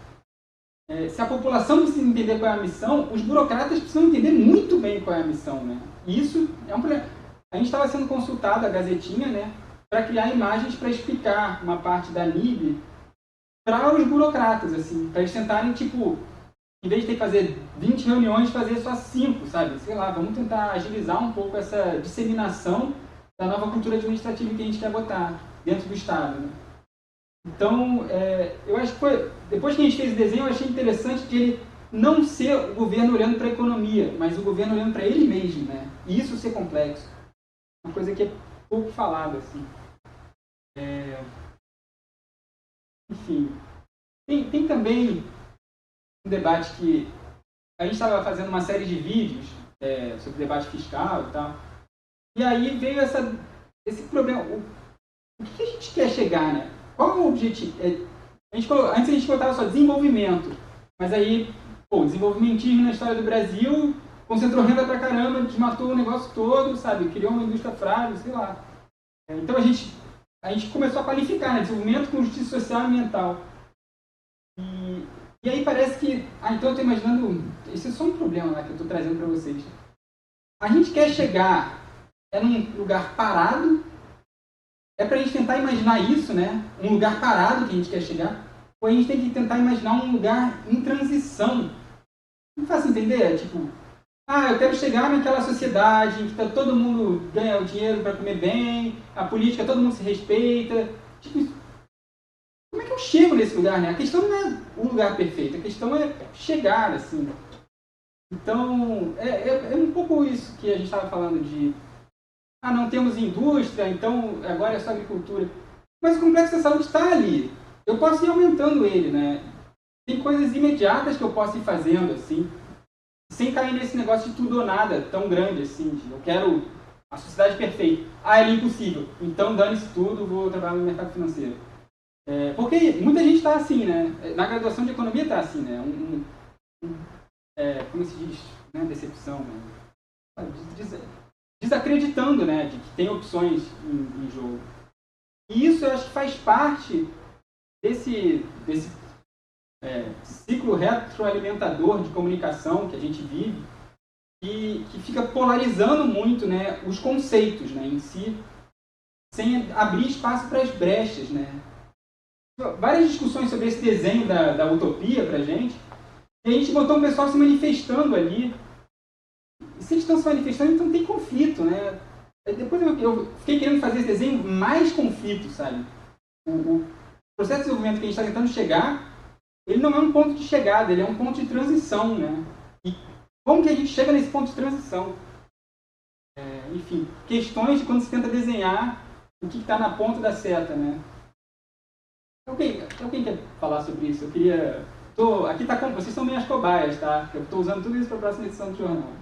Se a população precisa entender qual é a missão, os burocratas precisam entender muito bem qual é a missão, né? E isso é um problema. A gente estava sendo consultado, a Gazetinha, né, para criar imagens para explicar uma parte da NIB para os burocratas, assim, para eles tentarem, tipo, em vez de ter que fazer 20 reuniões, fazer só 5, sabe? Sei lá, vamos tentar agilizar um pouco essa disseminação da nova cultura administrativa que a gente quer botar dentro do Estado, né? Então, eu acho que depois que a gente fez o desenho, eu achei interessante de ele não ser o governo olhando para a economia, mas o governo olhando para ele mesmo, né? E isso ser complexo. Uma coisa que é pouco falada, assim. Enfim, tem também um debate que a gente estava fazendo uma série de vídeos sobre debate fiscal e tal, e aí veio esse problema. O que a gente quer chegar, né? Qual é o objetivo? Antes a gente colocava só desenvolvimento, mas aí, desenvolvimentismo na história do Brasil concentrou renda pra caramba, desmatou o negócio todo, sabe? Criou uma indústria frágil, sei lá. Então a gente começou a qualificar, né? Desenvolvimento com justiça social e ambiental. E aí parece que... então eu estou imaginando... Isso é só um problema lá que eu estou trazendo para vocês. A gente quer chegar num lugar parado. É para a gente tentar imaginar isso, né? Um lugar parado que a gente quer chegar. Ou a gente tem que tentar imaginar um lugar em transição. Não faz entender? Tipo, eu quero chegar naquela sociedade em que todo mundo ganha o dinheiro para comer bem, a política, todo mundo se respeita. Tipo, como é que eu chego nesse lugar, né? A questão não é o lugar perfeito, a questão é chegar, assim. Então, é um pouco isso que a gente estava falando de... não temos indústria, então agora é só agricultura. Mas o complexo da saúde está ali. Eu posso ir aumentando ele, né? Tem coisas imediatas que eu posso ir fazendo, assim, sem cair nesse negócio de tudo ou nada tão grande, assim. Eu quero a sociedade perfeita. É impossível. Então dane-se tudo, vou trabalhar no mercado financeiro. Porque muita gente está assim, né? Na graduação de economia está assim, né? Como se diz? Né? Decepção, né? Desacreditando, né, de que tem opções em jogo. E isso eu acho que faz parte desse ciclo retroalimentador de comunicação que a gente vive e que fica polarizando muito, né, os conceitos, né, em si, sem abrir espaço para as brechas, né. Várias discussões sobre esse desenho da utopia para a gente, e a gente botou um pessoal se manifestando ali. E se eles estão se manifestando, então tem conflito, né? Depois eu fiquei querendo fazer esse desenho mais conflito, sabe? O processo de desenvolvimento que a gente está tentando chegar, ele não é um ponto de chegada, ele é um ponto de transição, né? E como que a gente chega nesse ponto de transição? Enfim, questões de quando se tenta desenhar o que está na ponta da seta, né? Alguém quer falar sobre isso? Eu queria... Aqui tá com... Vocês são minhas cobaias, tá? Eu estou usando tudo isso para a próxima edição do jornal.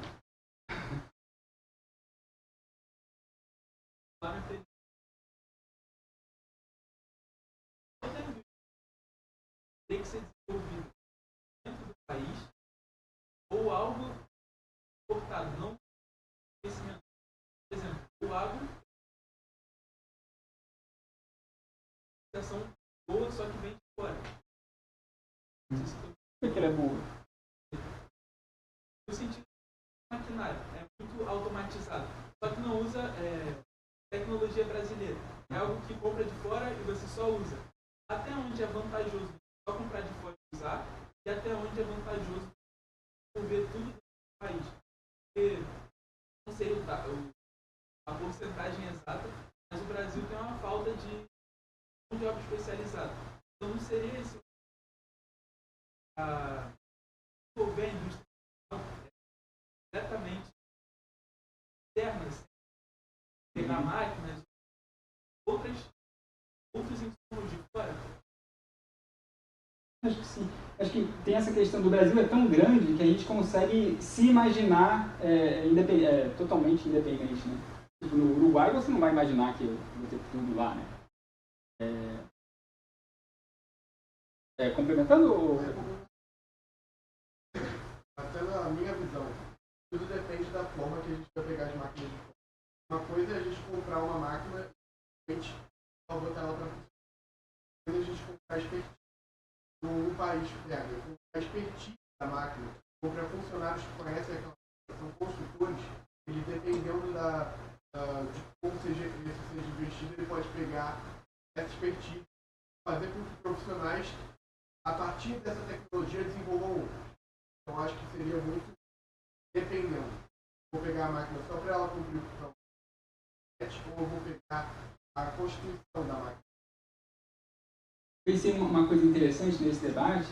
Tem que ser desenvolvido dentro do país ou algo importado, não conhecimento. Por exemplo, o agro é uma boa, só que vem de fora. Não sei se Por que ela é boa? No sentido de maquinário, é muito automatizado, só que não usa tecnologia brasileira. É algo que compra de fora e você só usa. Até onde é vantajoso só comprar de fora e usar, e até onde é vantajoso desenvolver tudo no país. Porque, não sei a porcentagem exata, mas o Brasil tem uma falta de mão de obra especializada. Então não seria esse desenvolver a indústria diretamente externas, pegar máquinas, outros insumos de fora? Acho que sim. Acho que tem essa questão do Brasil é tão grande que a gente consegue se imaginar totalmente independente, né? Tipo, no Uruguai você não vai imaginar que eu vou ter tudo lá, né? Complementando ou... Até na minha visão, tudo depende da forma que a gente vai pegar as máquinas de fora. Uma coisa é a gente comprar uma máquina e a gente só botar ela para funcionar. Quando a gente comprar expertise, um país pega a expertise da máquina, compra funcionários que conhecem aquela máquina, são construtores, ele dependendo de como seja investido, ele pode pegar essa expertise, fazer com que profissionais, a partir dessa tecnologia, desenvolvam outras. Então, acho que seria muito dependendo. Vou pegar a máquina só para ela cumprir o função, ou eu vou pegar a constituição da máquina. Pensei uma coisa interessante nesse debate,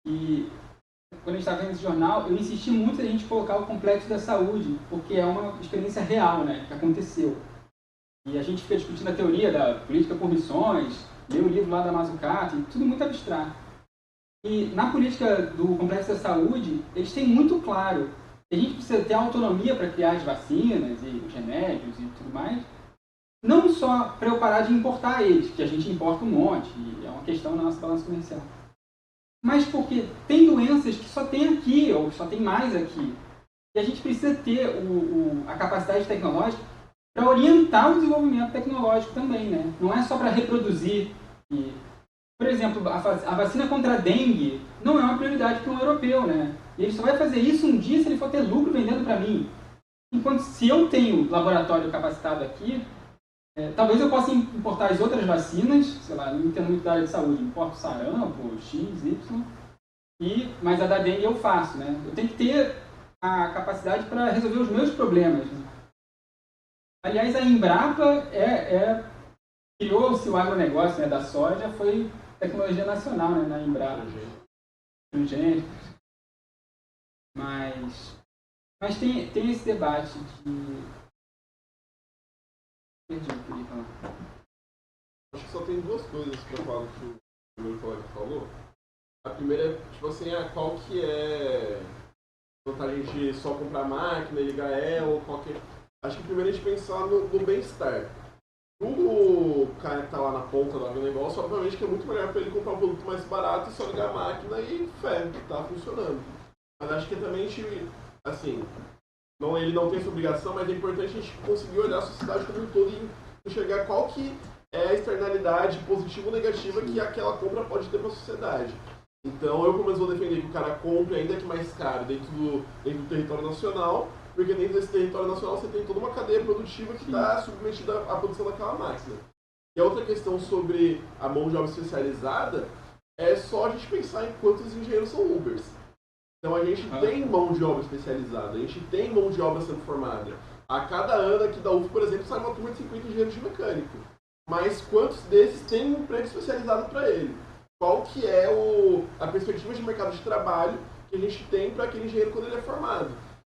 que quando a gente estava vendo esse jornal, eu insisti muito em a gente colocar o complexo da saúde, porque é uma experiência real, né, que aconteceu. E a gente fica discutindo a teoria da política por missões, lê o livro lá da Mazzucato, tudo muito abstrato. E na política do complexo da saúde, eles têm muito claro que a gente precisa ter autonomia para criar as vacinas e os remédios e tudo mais, não só para eu parar de importar eles, que a gente importa um monte, e é uma questão na nossa balança comercial, mas porque tem doenças que só tem aqui, ou só tem mais aqui, e a gente precisa ter a capacidade tecnológica para orientar o desenvolvimento tecnológico também, né? Não é só para reproduzir. Por exemplo, a vacina contra a dengue não é uma prioridade para um europeu, né? E ele só vai fazer isso um dia se ele for ter lucro vendendo para mim. Enquanto se eu tenho laboratório capacitado aqui, talvez eu possa importar as outras vacinas, sei lá, não entendo muito da área de saúde, importo sarampo, X, Y, mas a da dengue eu faço, né? Eu tenho que ter a capacidade para resolver os meus problemas, né? Aliás, a Embrapa criou-se o agronegócio, né, da soja, foi tecnologia nacional, né, na Embrapa. Mas tem esse debate de... Perdi o que eu queria falar. Acho que só tem duas coisas para falar do que o primeiro colega falou. A primeira é, tipo assim, qual que é a vantagem de só comprar máquina e ligar ou qualquer... Acho que primeiro a gente pensar no bem-estar. O cara que está lá na ponta do negócio, obviamente que é muito melhor para ele comprar um produto mais barato e só ligar a máquina e está funcionando. Mas acho que também a gente, assim, ele não tem essa obrigação, mas é importante a gente conseguir olhar a sociedade como um todo e enxergar qual que é a externalidade positiva ou negativa que aquela compra pode ter para a sociedade. Então eu, pelo menos, vou defender que o cara compre, ainda que mais caro, dentro do território nacional, porque dentro desse território nacional você tem toda uma cadeia produtiva que está submetida à produção daquela máquina. E a outra questão sobre a mão de obra especializada é só a gente pensar em quantos engenheiros são Ubers. Então a gente tem mão de obra especializada, a gente tem mão de obra sendo formada. A cada ano aqui da UF, por exemplo, sai uma turma de 50 engenheiros de mecânico. Mas quantos desses têm um emprego especializado para ele? Qual que é a perspectiva de mercado de trabalho que a gente tem para aquele engenheiro quando ele é formado?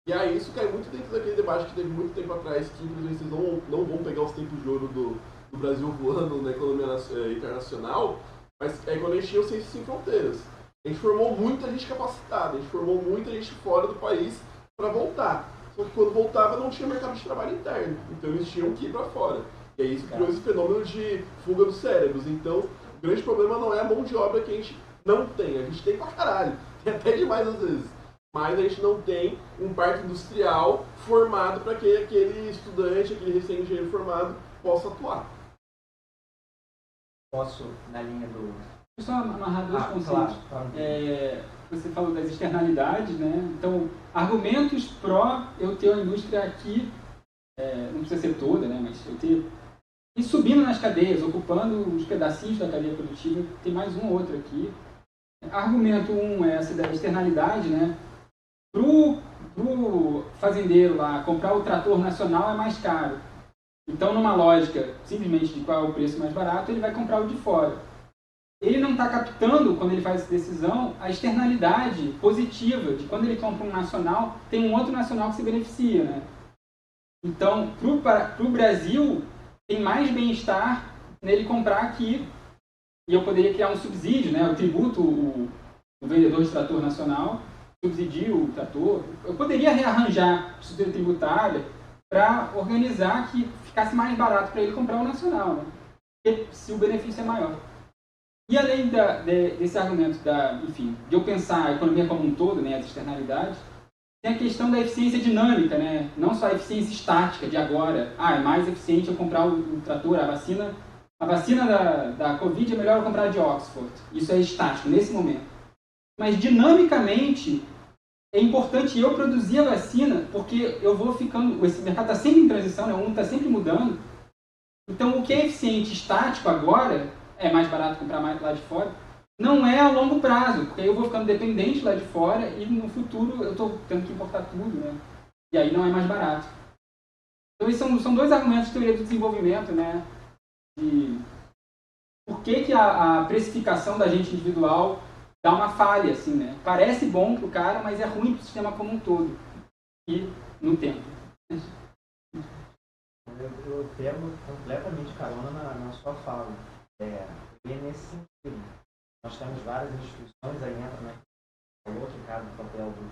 E aí isso cai muito dentro daquele debate que teve muito tempo atrás, que infelizmente vocês não vão pegar os tempos de ouro do Brasil voando na economia internacional, mas é quando a gente tinha o Ciências Sem Fronteiras. A gente formou muita gente capacitada, a gente formou muita gente fora do país para voltar. Só que quando voltava não tinha mercado de trabalho interno, então eles tinham que ir para fora. E aí isso criou esse fenômeno de fuga dos cérebros. Então o grande problema não é a mão de obra que a gente não tem, a gente tem pra caralho, tem até demais às vezes. Mas a gente não tem um parque industrial formado para que aquele estudante, aquele recém-engenheiro formado, possa atuar. Posso, na linha do... Só amarrar dois conceitos. Claro. Você falou das externalidades, né? Então, argumentos pró eu ter uma indústria aqui, não precisa ser toda, né? Mas eu ter... E subindo nas cadeias, ocupando os pedacinhos da cadeia produtiva, tem mais um ou outro aqui. Argumento 1 é essa da externalidade, né? Pro fazendeiro lá, comprar o trator nacional é mais caro. Então, numa lógica simplesmente de qual é o preço mais barato, ele vai comprar o de fora. Ele não está captando, quando ele faz essa decisão, a externalidade positiva de quando ele compra um nacional, tem um outro nacional que se beneficia, né? Então, para o Brasil, tem mais bem-estar nele comprar aqui. E eu poderia criar um subsídio, né? Eu tributo o vendedor de trator nacional, subsidio o trator. Eu poderia rearranjar a estrutura tributária para organizar que ficasse mais barato para ele comprar o nacional, né? Se o benefício é maior. E além desse argumento de eu pensar a economia como um todo, né, as externalidades, tem a questão da eficiência dinâmica, né? Não só a eficiência estática de agora. É mais eficiente eu comprar o trator, a vacina da Covid é melhor eu comprar de Oxford. Isso é estático, nesse momento. Mas, dinamicamente, é importante eu produzir a vacina, porque eu vou ficando... Esse mercado está sempre em transição, né? O mundo está sempre mudando. Então, o que é eficiente estático agora, é mais barato comprar mais lá de fora, não é a longo prazo, porque aí eu vou ficando dependente lá de fora e, no futuro, eu estou tendo que importar tudo, né? E aí não é mais barato. Então, esses são dois argumentos de teoria do desenvolvimento, né? De por que a precificação da gente individual dá uma falha, assim, né? Parece bom para o cara, mas é ruim para o sistema como um todo. E no tempo. Eu pego completamente carona na sua fala. E é nesse sentido. Nós temos várias instituições, aí entra no outro caso do papel do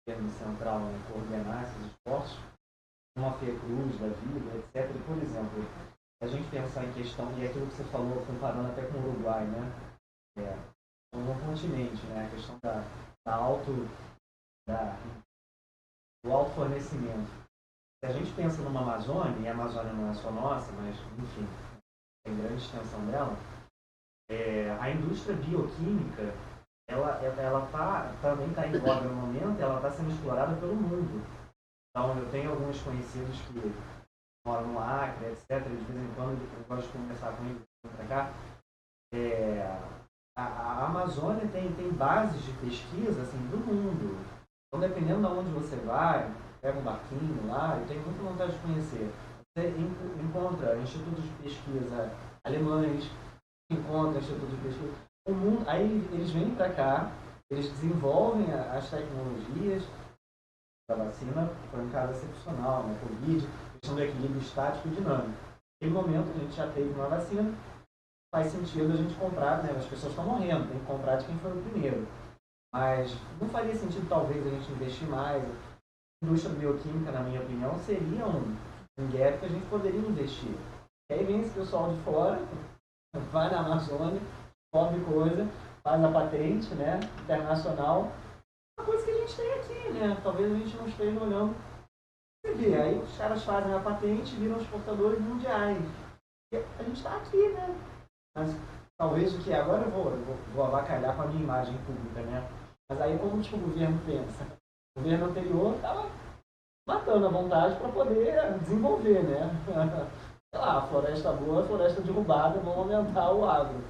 governo central, né, coordenar esses esforços, uma Fiocruz da vida, etc. E, por exemplo, a gente pensar em questão, e aquilo que você falou, comparando até com o Uruguai, né? No continente, né? A questão do alto fornecimento. Se a gente pensa numa Amazônia, e a Amazônia não é só nossa, mas, enfim, tem grande extensão dela, a indústria bioquímica, ela também está em voga no momento, ela está sendo explorada pelo mundo. Então, eu tenho alguns conhecidos que moram no Acre, etc. De vez em quando eu gosto de conversar com eles para cá. A Amazônia tem bases de pesquisa assim, do mundo. Então, dependendo de onde você vai, pega um barquinho lá, eu tenho muita vontade de conhecer. Você encontra institutos de pesquisa alemães, encontra institutos de pesquisa. O mundo, aí eles vêm para cá, eles desenvolvem as tecnologias da vacina, foi um caso excepcional, né? Covid, questão do equilíbrio estático e dinâmico. Naquele momento a gente já teve uma vacina, faz sentido a gente comprar, né? As pessoas estão morrendo, tem que comprar de quem foi o primeiro. Mas não faria sentido talvez a gente investir mais. A indústria bioquímica, na minha opinião, seria um gap que a gente poderia investir. E aí vem esse pessoal de fora, vai na Amazônia, cobre coisa, faz a patente, né, internacional, uma coisa que a gente tem aqui, né? Talvez a gente não esteja olhando. Você vê, aí os caras fazem a patente e viram exportadores mundiais. E a gente está aqui, né? Mas talvez o que agora eu vou avacalhar com a minha imagem pública, né? Mas aí como que o governo pensa? O governo anterior estava matando a vontade para poder desenvolver, né? Sei lá, floresta boa, floresta derrubada, vamos aumentar o agro.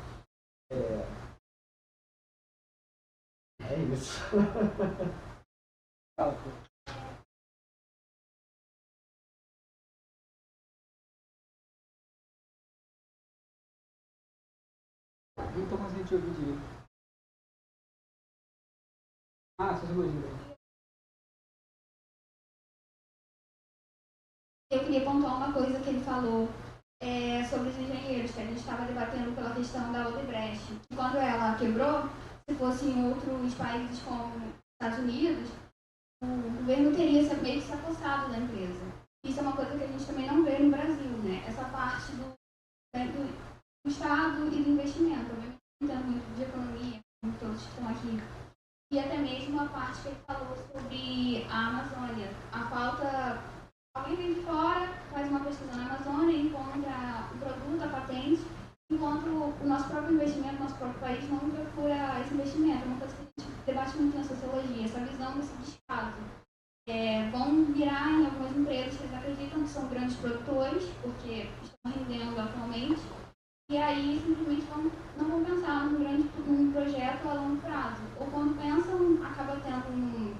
É isso. Não estou conseguindo te ouvir direito. Sociologia. Eu queria pontuar uma coisa que ele falou sobre os engenheiros, que a gente estava debatendo pela questão da Odebrecht. Quando ela quebrou, se fosse em outros países como Estados Unidos, o governo teria meio que se apossado da empresa. Isso é uma coisa que a gente também não vê no Brasil, né? Essa parte do Estado e do investimento. Eu não entendo muito de economia, como todos que estão aqui. E até mesmo a parte que ele falou sobre a Amazônia. A falta... Alguém vem de fora, faz uma pesquisa na Amazônia, encontra o produto, a patente, enquanto o nosso próprio investimento, nosso próprio país não procura esse investimento. É uma coisa que a gente debate muito na sociologia, essa visão desse descaso. Vão virar em algumas empresas que eles acreditam que são grandes produtores, porque estão rendendo atualmente, e aí simplesmente não vão pensar num projeto a longo prazo. Ou quando pensam, acaba tendo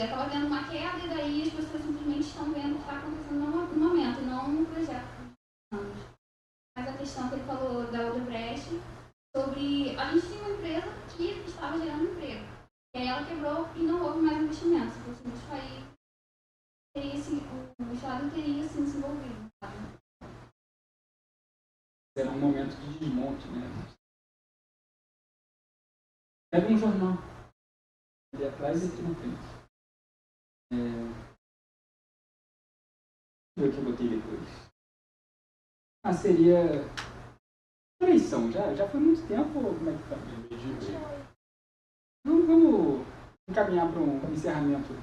acaba tendo uma queda e daí as pessoas simplesmente estão vendo o que está acontecendo no momento, e não no projeto de anos. Mas a questão que ele falou da Odebrecht, sobre a gente tinha uma empresa que estava gerando emprego. E aí ela quebrou e não houve mais investimento. Se fosse muitos países, Estado teria sim se envolvido. Era um momento de desmonte, né? Pega um jornal. Ali atrás e aqui na frente. Deixa eu ver o que eu botei depois. Seria eleição. Já foi muito tempo ou como é que tá? Vamos encaminhar para um encerramento.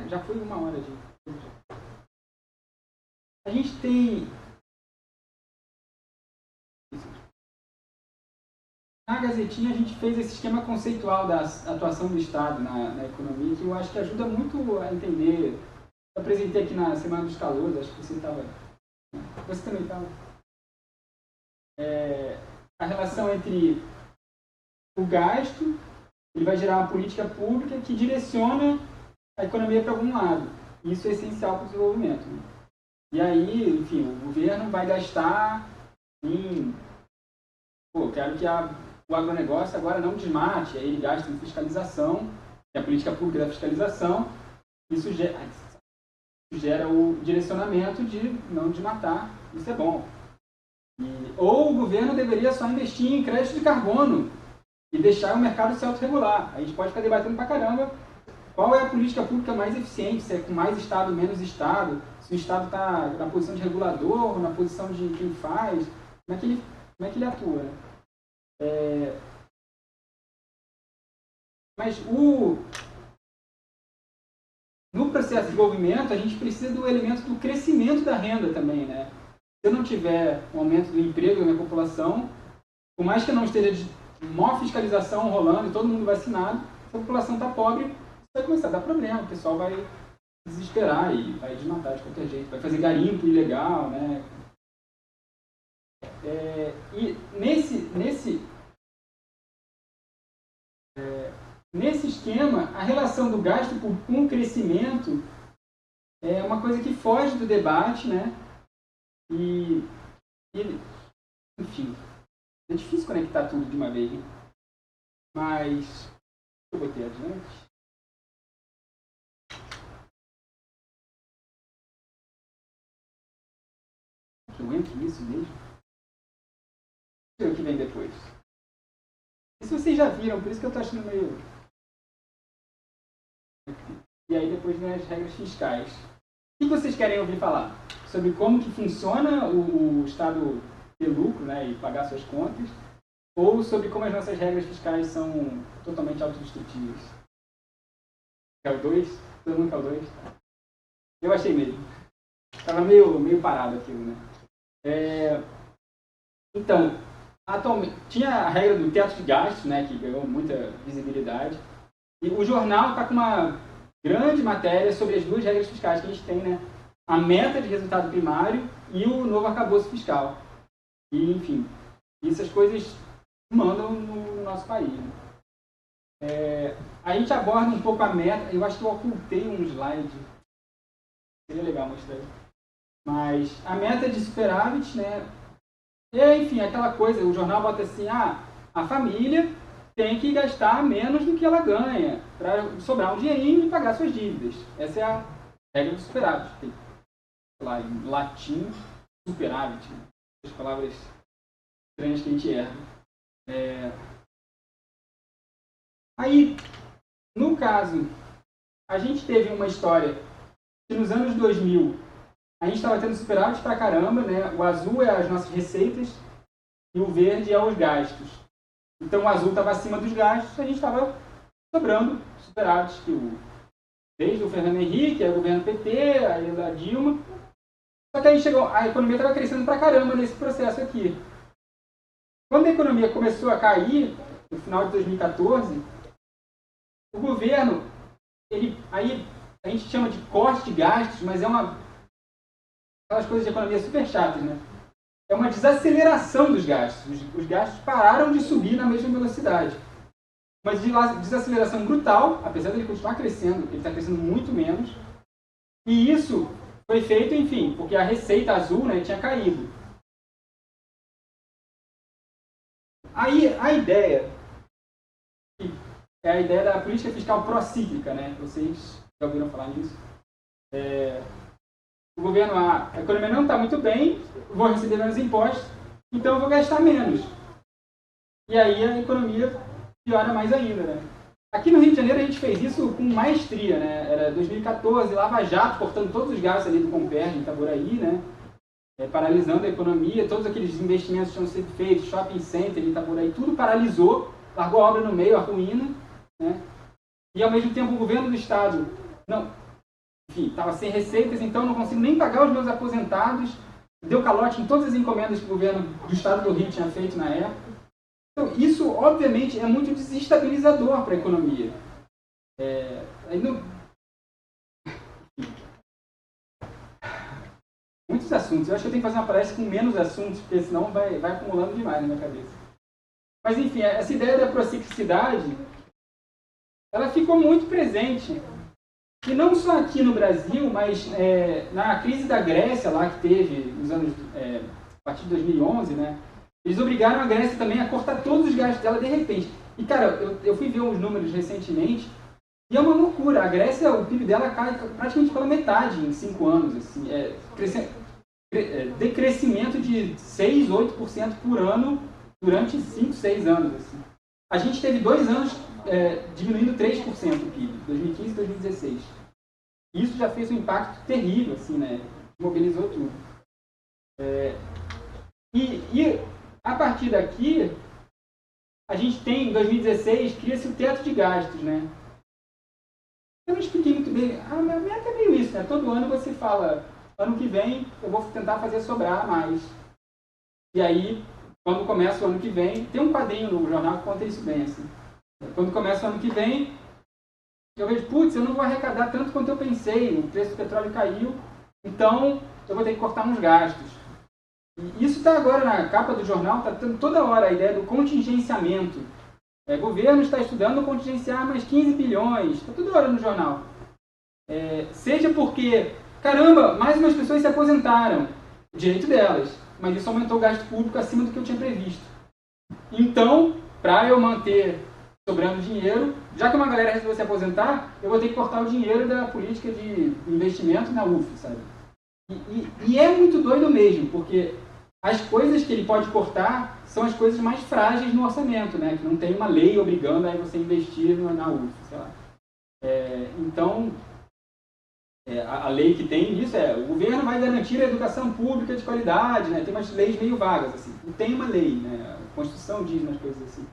Já foi 1 hora de... A gente tem... Na Gazetinha a gente fez esse esquema conceitual da atuação do Estado na economia, que eu acho que ajuda muito a entender. Eu apresentei aqui na Semana dos Calouros, acho que você estava... Você também estava. A relação entre o gasto, ele vai gerar uma política pública que direciona a economia para algum lado. Isso é essencial para o desenvolvimento. Né? E aí, enfim, o governo vai gastar em... Pô, quero que o agronegócio agora não desmate, aí ele gasta em fiscalização, que é a política pública da fiscalização, isso gera o direcionamento de não desmatar, isso é bom. Ou o governo deveria só investir em crédito de carbono e deixar o mercado se autorregular. A gente pode ficar debatendo pra caramba qual é a política pública mais eficiente, se é com mais Estado, menos Estado, se o Estado está na posição de regulador, na posição de quem faz, como é que ele atua. Mas no processo de desenvolvimento, a gente precisa do elemento do crescimento da renda também, né? Se eu não tiver um aumento do emprego da minha população, por mais que eu não esteja de maior fiscalização rolando e todo mundo vacinado, se a população está pobre, isso vai começar a dar problema, o pessoal vai desesperar e vai desmatar de qualquer jeito, vai fazer garimpo ilegal, né? E nesse esquema, a relação do gasto com o crescimento é uma coisa que foge do debate, né? Enfim, é difícil conectar tudo de uma vez, né? Mas eu botei adiante. Que eu entro nisso mesmo? Deixa eu ver o que vem depois. Isso vocês já viram, por isso que eu estou achando meio... E aí depois vem as regras fiscais. O que vocês querem ouvir falar? Sobre como que funciona o Estado ter lucro, né, e pagar suas contas? Ou sobre como as nossas regras fiscais são totalmente autodestrutivas? É o 2? Todo mundo quer o 2? Eu achei mesmo. Estava meio parado aquilo, né? Então, atualmente, tinha a regra do teto de gastos, né, que ganhou muita visibilidade. E o jornal está com uma grande matéria sobre as duas regras fiscais que a gente tem, né? A meta de resultado primário e o novo arcabouço fiscal. E, enfim, essas coisas mandam no nosso país. Né? A gente aborda um pouco a meta. Eu acho que eu ocultei um slide. Seria legal mostrar. Mas a meta de superávit, né? Enfim, aquela coisa, o jornal bota assim, a família tem que gastar menos do que ela ganha para sobrar um dinheirinho e pagar suas dívidas. Essa é a regra do superávit. Tem, sei lá, em latim, superávit. Né? As palavras estranhas que a gente erra. Aí, no caso, a gente teve uma história que nos anos 2000 a gente estava tendo superávit pra caramba, né? O azul é as nossas receitas e o verde é os gastos. Então o azul estava acima dos gastos, a gente estava sobrando superávit, desde o Fernando Henrique, aí o governo PT, aí a Dilma. Só que aí a economia estava crescendo pra caramba nesse processo aqui. Quando a economia começou a cair, no final de 2014, o governo, aí a gente chama de corte de gastos, mas é aquelas coisas de economia super chatas, né? É uma desaceleração dos gastos. Os gastos pararam de subir na mesma velocidade. Uma desaceleração brutal, apesar de ele continuar crescendo, ele está crescendo muito menos. E isso foi feito, enfim, porque a receita azul, né, tinha caído. Aí a ideia é a ideia da política fiscal procíclica, né? Vocês já ouviram falar nisso? O governo, a economia não está muito bem, vou receber menos impostos, então eu vou gastar menos. E aí a economia piora mais ainda, né? Aqui no Rio de Janeiro a gente fez isso com maestria, né? Era 2014, Lava Jato, cortando todos os gastos ali do Comperj, em Itaboraí, né? Paralisando a economia, todos aqueles investimentos que tinham sido feitos, shopping center em Itaboraí, tudo paralisou, largou a obra no meio, a ruína, né? E ao mesmo tempo o governo do estado, estava sem receitas, então não consigo nem pagar os meus aposentados, deu calote em todas as encomendas que o governo do estado do Rio tinha feito na época. Então, isso, obviamente, é muito desestabilizador para a economia. Muitos assuntos. Eu acho que eu tenho que fazer uma palestra com menos assuntos, porque senão vai acumulando demais na minha cabeça. Mas, enfim, essa ideia da prociclicidade, ela ficou muito presente. E não só aqui no Brasil, mas na crise da Grécia, lá que teve nos anos, a partir de 2011, né? Eles obrigaram a Grécia também a cortar todos os gastos dela de repente. E, cara, eu fui ver uns números recentemente, e é uma loucura. A Grécia, o PIB dela cai praticamente pela metade em 5 anos. Assim, decrescimento de 6, 8% por ano durante 5, 6 anos. Assim. A gente teve 2 anos diminuindo 3% o PIB, 2015 e 2016. Isso já fez um impacto terrível, assim, né? Mobilizou tudo. E a partir daqui, a gente tem, em 2016, cria-se o teto de gastos, né? Eu não expliquei muito bem. A minha meta é meio isso, né? Todo ano você fala, ano que vem eu vou tentar fazer sobrar mais. E aí, quando começa o ano que vem, tem um quadrinho no jornal que conta isso bem, assim. Quando começa o ano que vem, eu vejo, putz, eu não vou arrecadar tanto quanto eu pensei, o preço do petróleo caiu, então eu vou ter que cortar uns gastos. E isso está agora na capa do jornal, está toda hora a ideia do contingenciamento. O governo está estudando contingenciar mais 15 bilhões, está toda hora no jornal. Seja porque, caramba, mais umas pessoas se aposentaram, o direito delas, mas isso aumentou o gasto público acima do que eu tinha previsto. Então, para eu manter sobrando dinheiro, já que uma galera resolveu se aposentar, eu vou ter que cortar o dinheiro da política de investimento na UF, sabe? E é muito doido mesmo, porque as coisas que ele pode cortar são as coisas mais frágeis no orçamento, né? Que não tem uma lei obrigando a você investir na UF, sei lá. Então, a lei que tem isso o governo vai garantir a educação pública de qualidade, né? Tem umas leis meio vagas, assim. Não tem uma lei, né? A Constituição diz umas coisas assim.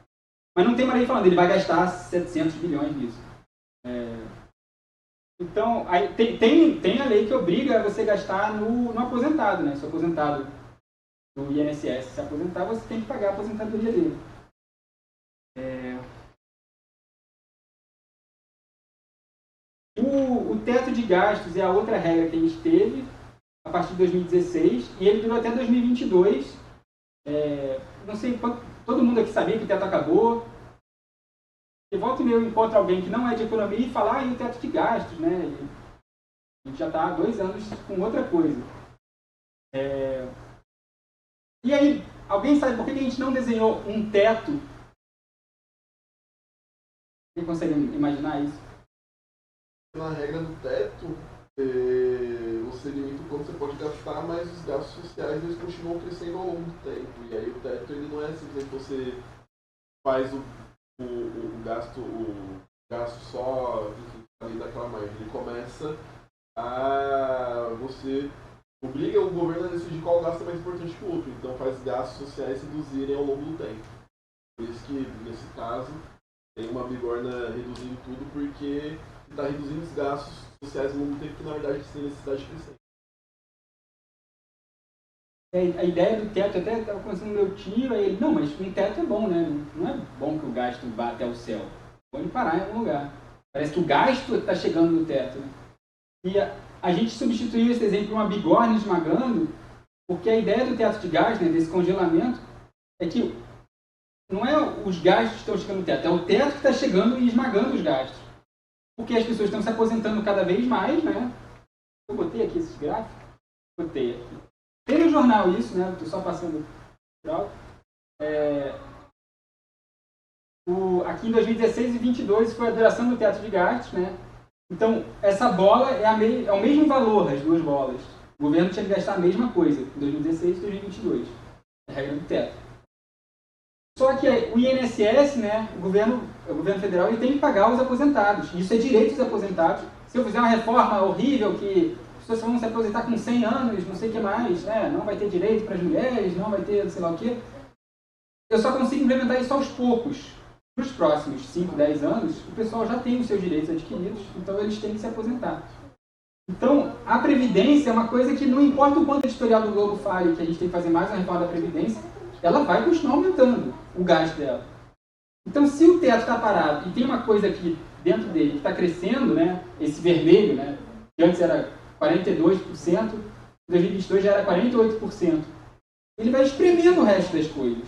Mas não tem uma lei falando, ele vai gastar 700 bilhões nisso. Então, aí tem a lei que obriga você a gastar no aposentado, né? Se o aposentado do INSS se aposentar, você tem que pagar a aposentadoria dele. O teto de gastos é a outra regra que a gente teve a partir de 2016 e ele durou até 2022. Não sei quanto, todo mundo aqui sabia que o teto acabou. E volta e meia eu encontro alguém que não é de economia e fala, e o teto de gastos, né? A gente já está há 2 anos com outra coisa. E aí, alguém sabe por que a gente não desenhou um teto? Quem consegue imaginar isso? Na regra do teto, você limita o quanto você pode gastar, mas os gastos sociais eles continuam crescendo ao longo do tempo. E aí o teto ele não é simplesmente você faz o gasto só, enfim, ali daquela margem. Ele começa a você obriga o governo a decidir qual gasto é mais importante que o outro. Então faz gastos sociais reduzirem ao longo do tempo. Por isso que, nesse caso, tem uma bigorna reduzindo tudo, porque está reduzindo os gastos sociais ao longo do tempo, que na verdade tem necessidade de crescer. A ideia do teto, até estava conversando com meu tio, aí ele, não, mas um teto é bom, né? Não é bom que o gasto vá até o céu. Pode parar em algum lugar. Parece que o gasto está chegando no teto, né? E a gente substituiu esse exemplo por uma bigorna esmagando, porque a ideia do teto de gastos, né, desse congelamento, é que não é os gastos que estão chegando no teto, é o teto que está chegando e esmagando os gastos. Porque as pessoas estão se aposentando cada vez mais, né? Eu botei aqui esses gráficos? Botei aqui. Tem no jornal isso, né? Estou só passando por alto. Aqui em 2016 e 2022 foi a duração do teto de gastos, né? Então, essa bola é o mesmo valor, as duas bolas. O governo tinha que gastar a mesma coisa em 2016 e 2022. É a regra do teto. Só que o INSS, né, o governo federal, ele tem que pagar os aposentados. Isso é direito dos aposentados. Se eu fizer uma reforma horrível que as pessoas vão se aposentar com 100 anos, não sei o que mais, né, não vai ter direito para as mulheres, não vai ter sei lá o quê, eu só consigo implementar isso aos poucos. Para os próximos 5, 10 anos, o pessoal já tem os seus direitos adquiridos, então eles têm que se aposentar. Então, a Previdência é uma coisa que não importa o quanto o editorial do Globo fale que a gente tem que fazer mais uma reforma da Previdência, ela vai continuar aumentando o gasto dela. Então, se o teto está parado e tem uma coisa aqui dentro dele que está crescendo, né, esse vermelho, né, que antes era 42%, em 2022 já era 48%, ele vai espremendo o resto das coisas.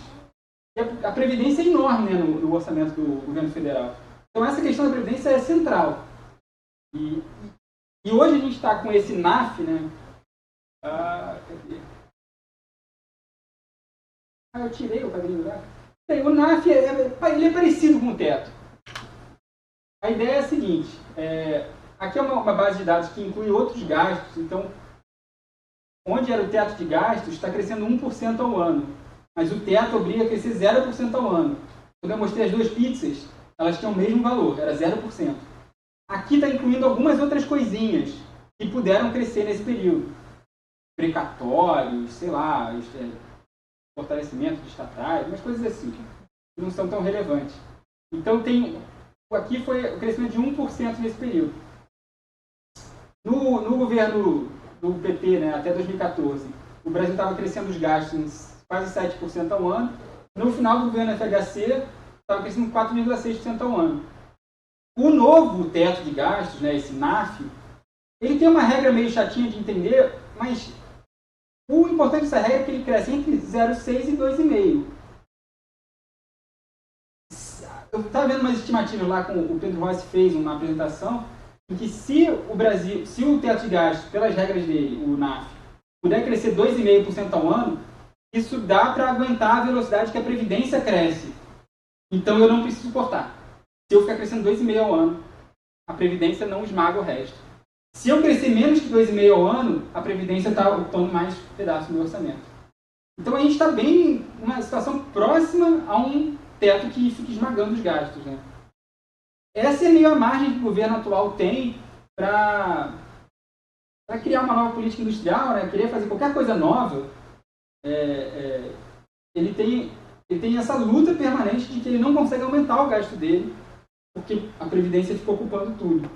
A Previdência é enorme, né, no orçamento do governo federal. Então, essa questão da Previdência é central. E hoje a gente está com esse NAF, né? Eu tirei o quadrinho lá. O NAF ele é parecido com o teto. A ideia é a seguinte, aqui é uma base de dados que inclui outros gastos, então, onde era o teto de gastos, está crescendo 1% ao ano. Mas o teto obriga a crescer 0% ao ano. Quando eu mostrei as duas pizzas, elas tinham o mesmo valor, era 0%. Aqui está incluindo algumas outras coisinhas que puderam crescer nesse período. Precatórios, sei lá, fortalecimento de estatais, umas coisas assim, que não são tão relevantes. Então, aqui foi o crescimento de 1% nesse período. No governo do PT, né, até 2014, o Brasil estava crescendo os gastos em quase 7% ao ano. No final do governo FHC, estava crescendo 4,6% ao ano. O novo teto de gastos, né, esse NAF, ele tem uma regra meio chatinha de entender, mas o importante dessa regra é que ele cresce entre 0,6 e 2,5. Eu estava vendo umas estimativas lá com o Pedro Rossi fez uma apresentação, em que se o teto de gastos, pelas regras dele, o NAF, puder crescer 2,5% ao ano, isso dá para aguentar a velocidade que a Previdência cresce. Então eu não preciso cortar. Se eu ficar crescendo 2,5% ao ano, a Previdência não esmaga o resto. Se eu crescer menos que 2,5% ao ano, a Previdência está ocupando mais pedaço do meu orçamento. Então a gente está bem numa situação próxima a um teto que fica esmagando os gastos, né? Essa é meio a margem que o governo atual tem para criar uma nova política industrial, né? Querer fazer qualquer coisa nova. Ele tem essa luta permanente de que ele não consegue aumentar o gasto dele, porque a Previdência fica ocupando tudo.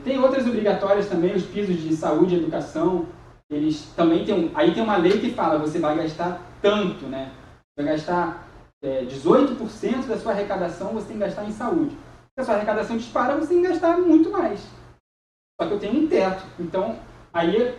Tem outras obrigatórias também, os pisos de saúde e educação, eles também aí tem uma lei que fala, você vai gastar tanto, né? Vai gastar 18% da sua arrecadação, você tem que gastar em saúde. Se a sua arrecadação dispara, você tem que gastar muito mais. Só que eu tenho um teto, então aí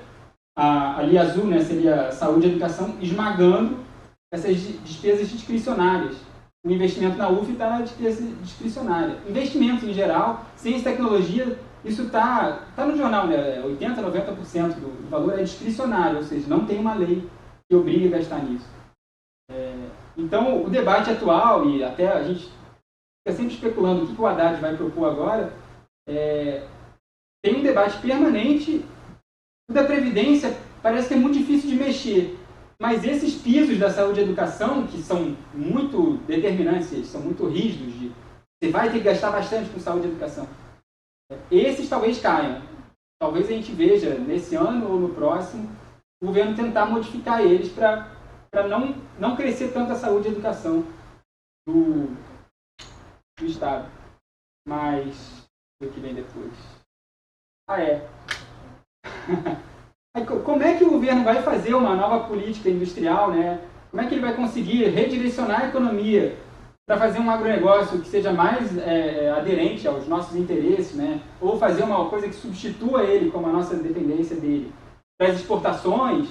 a linha azul, né, seria saúde e educação, esmagando essas despesas discricionárias. O investimento na UF está na despesa discricionária. Investimentos em geral, ciência e tecnologia, isso está no jornal, né? 80%, 90% do valor é discricionário, ou seja, não tem uma lei que obrigue a gastar nisso. Então, o debate atual, e até a gente fica sempre especulando o que o Haddad vai propor agora, tem um debate permanente. O da Previdência parece que é muito difícil de mexer, mas esses pisos da saúde e educação, que são muito determinantes, são muito rígidos, você vai ter que gastar bastante com saúde e educação, esses talvez caiam. Talvez a gente veja, nesse ano ou no próximo, o governo tentar modificar eles para não crescer tanto a saúde e educação do Estado. Mas, o que vem depois? Como é que o governo vai fazer uma nova política industrial, né? Como é que ele vai conseguir redirecionar a economia para fazer um agronegócio que seja mais aderente aos nossos interesses, né? Ou fazer uma coisa que substitua ele como a nossa dependência dele? Para as exportações,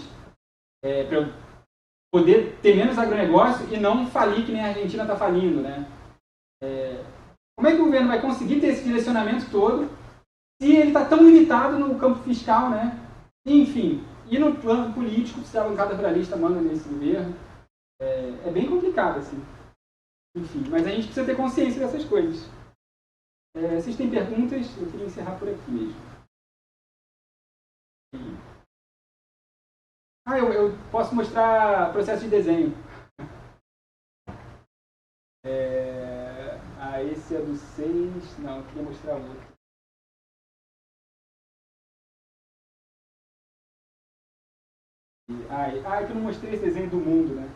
para poder ter menos agronegócio e não falir que nem a Argentina está falindo, né? Como é que o governo vai conseguir ter esse direcionamento todo se ele está tão limitado no campo fiscal, né? Enfim, e no plano político, se a bancada pluralista manda nesse governo, é bem complicado, assim. Enfim, mas a gente precisa ter consciência dessas coisas. Vocês têm perguntas? Eu queria encerrar por aqui mesmo. Eu posso mostrar processo de desenho. Esse é do 6. Não, eu queria mostrar outro. É que eu não mostrei esse desenho do mundo, né?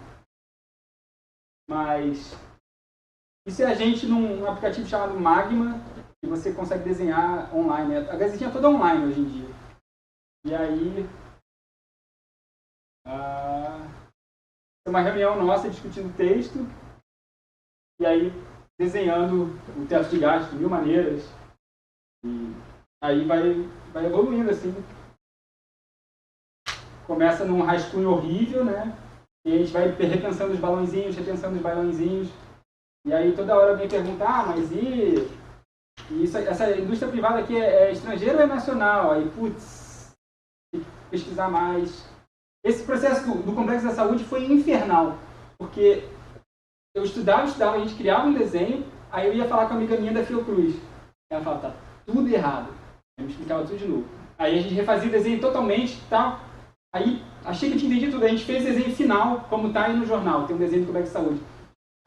Mas isso é a gente num aplicativo chamado Magma, que você consegue desenhar online. A gazetinha é toda online hoje em dia. E aí é uma reunião nossa discutindo texto, e aí desenhando o teto de gasto de 1000 maneiras. E aí vai evoluindo assim. Começa num rascunho horrível, né? E a gente vai repensando os balãozinhos, repensando os balãozinhos. E aí toda hora alguém pergunta, mas essa indústria privada aqui é estrangeira ou é nacional? Aí, putz, tem que pesquisar mais. Esse processo do Complexo da Saúde foi infernal, porque eu estudava, a gente criava um desenho, aí eu ia falar com a amiga minha da Fiocruz. Ela falava, tá tudo errado. Aí me explicava tudo de novo. Aí a gente refazia o desenho totalmente e tal. Aí achei que eu tinha entendido tudo. A gente fez o desenho final, como tá aí no jornal, tem um desenho do Complexo de Saúde.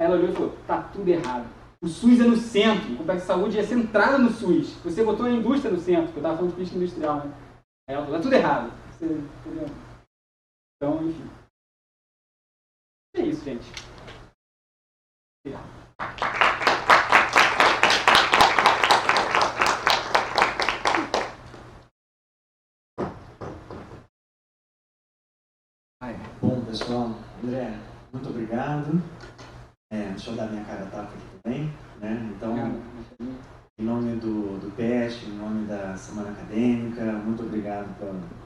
Aí ela olhou e falou, tá tudo errado. O SUS é no centro, o Complexo de Saúde é centrado no SUS. Você botou a indústria no centro, porque eu estava falando de política industrial, né? Aí ela falou, tá tudo errado. Então, enfim. É isso, gente. Obrigado. Bom, pessoal, André, muito obrigado. Deixa eu dar minha cara a tapa aqui também, né? Então, em nome do PES, em nome da Semana Acadêmica, muito obrigado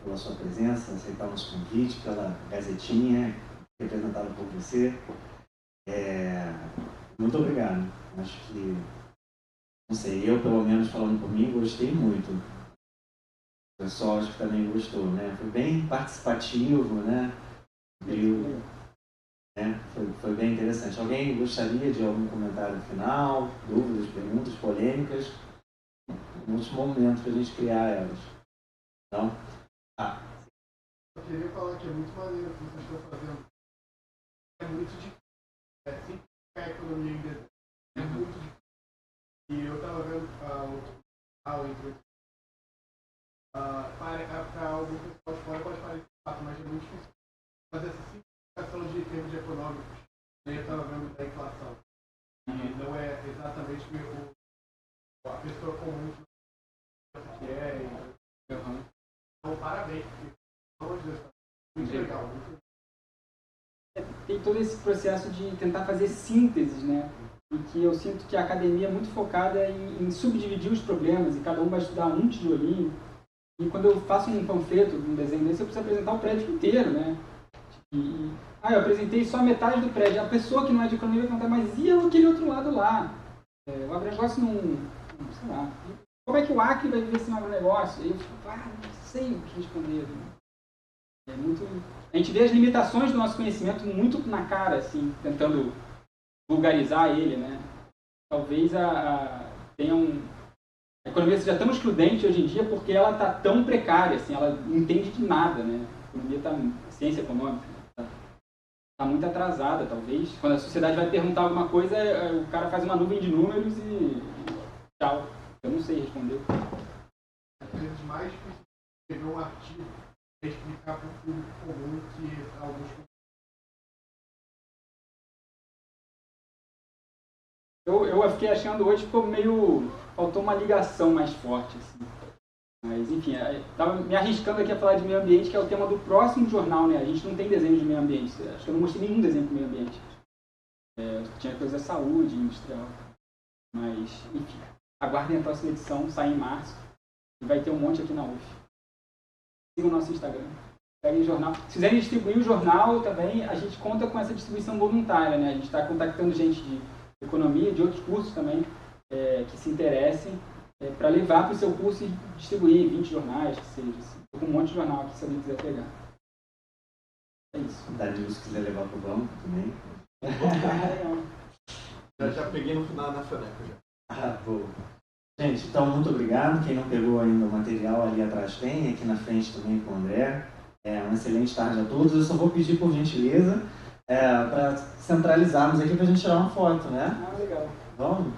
pela sua presença, aceitar o nosso convite, pela gazetinha representada por você. Muito obrigado. Acho que, não sei, eu pelo menos falando por mim, gostei muito. O pessoal acho que também gostou, né? Foi bem participativo, né? Foi bem interessante. Alguém gostaria de algum comentário final, dúvidas, perguntas, polêmicas? Um último momento para a gente criar elas. Então, Eu queria falar que é muito maneiro o que vocês estão fazendo. É muito difícil. Simplificar a economia em desenho. É muito difícil. E eu estava vendo aula entre para algum pessoal de fora pode parecer fácil, mas é muito difícil fazer essa simplificação de termos econômicos. Eu estava vendo da inflação. E não é exatamente a pessoa comum que é. Então, parabéns. Muito legal. Tem todo esse processo de tentar fazer sínteses, né? E que eu sinto que a academia é muito focada em subdividir os problemas, e cada um vai estudar um tijolinho. E quando eu faço um panfleto, um desenho desse, eu preciso apresentar o prédio inteiro, né? Eu apresentei só metade do prédio. A pessoa que não é de economia vai perguntar, mas e aquele outro lado lá? O agronegócio não... sei lá. Como é que o Acre vai viver sem o agronegócio? E eu fico, não sei o que responder. É muito... A gente vê as limitações do nosso conhecimento muito na cara, assim, tentando vulgarizar ele, né? Talvez tenha a economia seja tão excludente hoje em dia porque ela está tão precária, assim, ela não entende de nada, né? A economia a ciência econômica está muito atrasada, talvez. Quando a sociedade vai perguntar alguma coisa, o cara faz uma nuvem de números e tchau. Eu não sei responder. Às vezes mais difícil escrever um artigo é explicar para o público comum que alguns... Eu fiquei achando hoje, faltou uma ligação mais forte, assim. Mas, enfim, estava me arriscando aqui a falar de meio ambiente, que é o tema do próximo jornal, né? A gente não tem desenho de meio ambiente. Acho que eu não mostrei nenhum desenho de meio ambiente. Tinha coisa da saúde, industrial. Mas, enfim, aguardem a próxima edição, sai em março. E vai ter um monte aqui na UF. Sigam o nosso Instagram. Peguem o jornal. Se quiserem distribuir o jornal também, a gente conta com essa distribuição voluntária, né? A gente está contactando gente de economia, de outros cursos também, que se interessem, para levar para o seu curso e distribuir 20 jornais, que seja. Assim. Estou com um monte de jornal aqui, se alguém quiser pegar. É isso. Danilo, se quiser levar para o banco também. Já peguei no final na Faneca já. Boa. Gente, então muito obrigado. Quem não pegou ainda o material ali atrás tem, aqui na frente também com o André. Uma excelente tarde a todos. Eu só vou pedir por gentileza para centralizarmos aqui para a gente tirar uma foto, né? Legal. Vamos?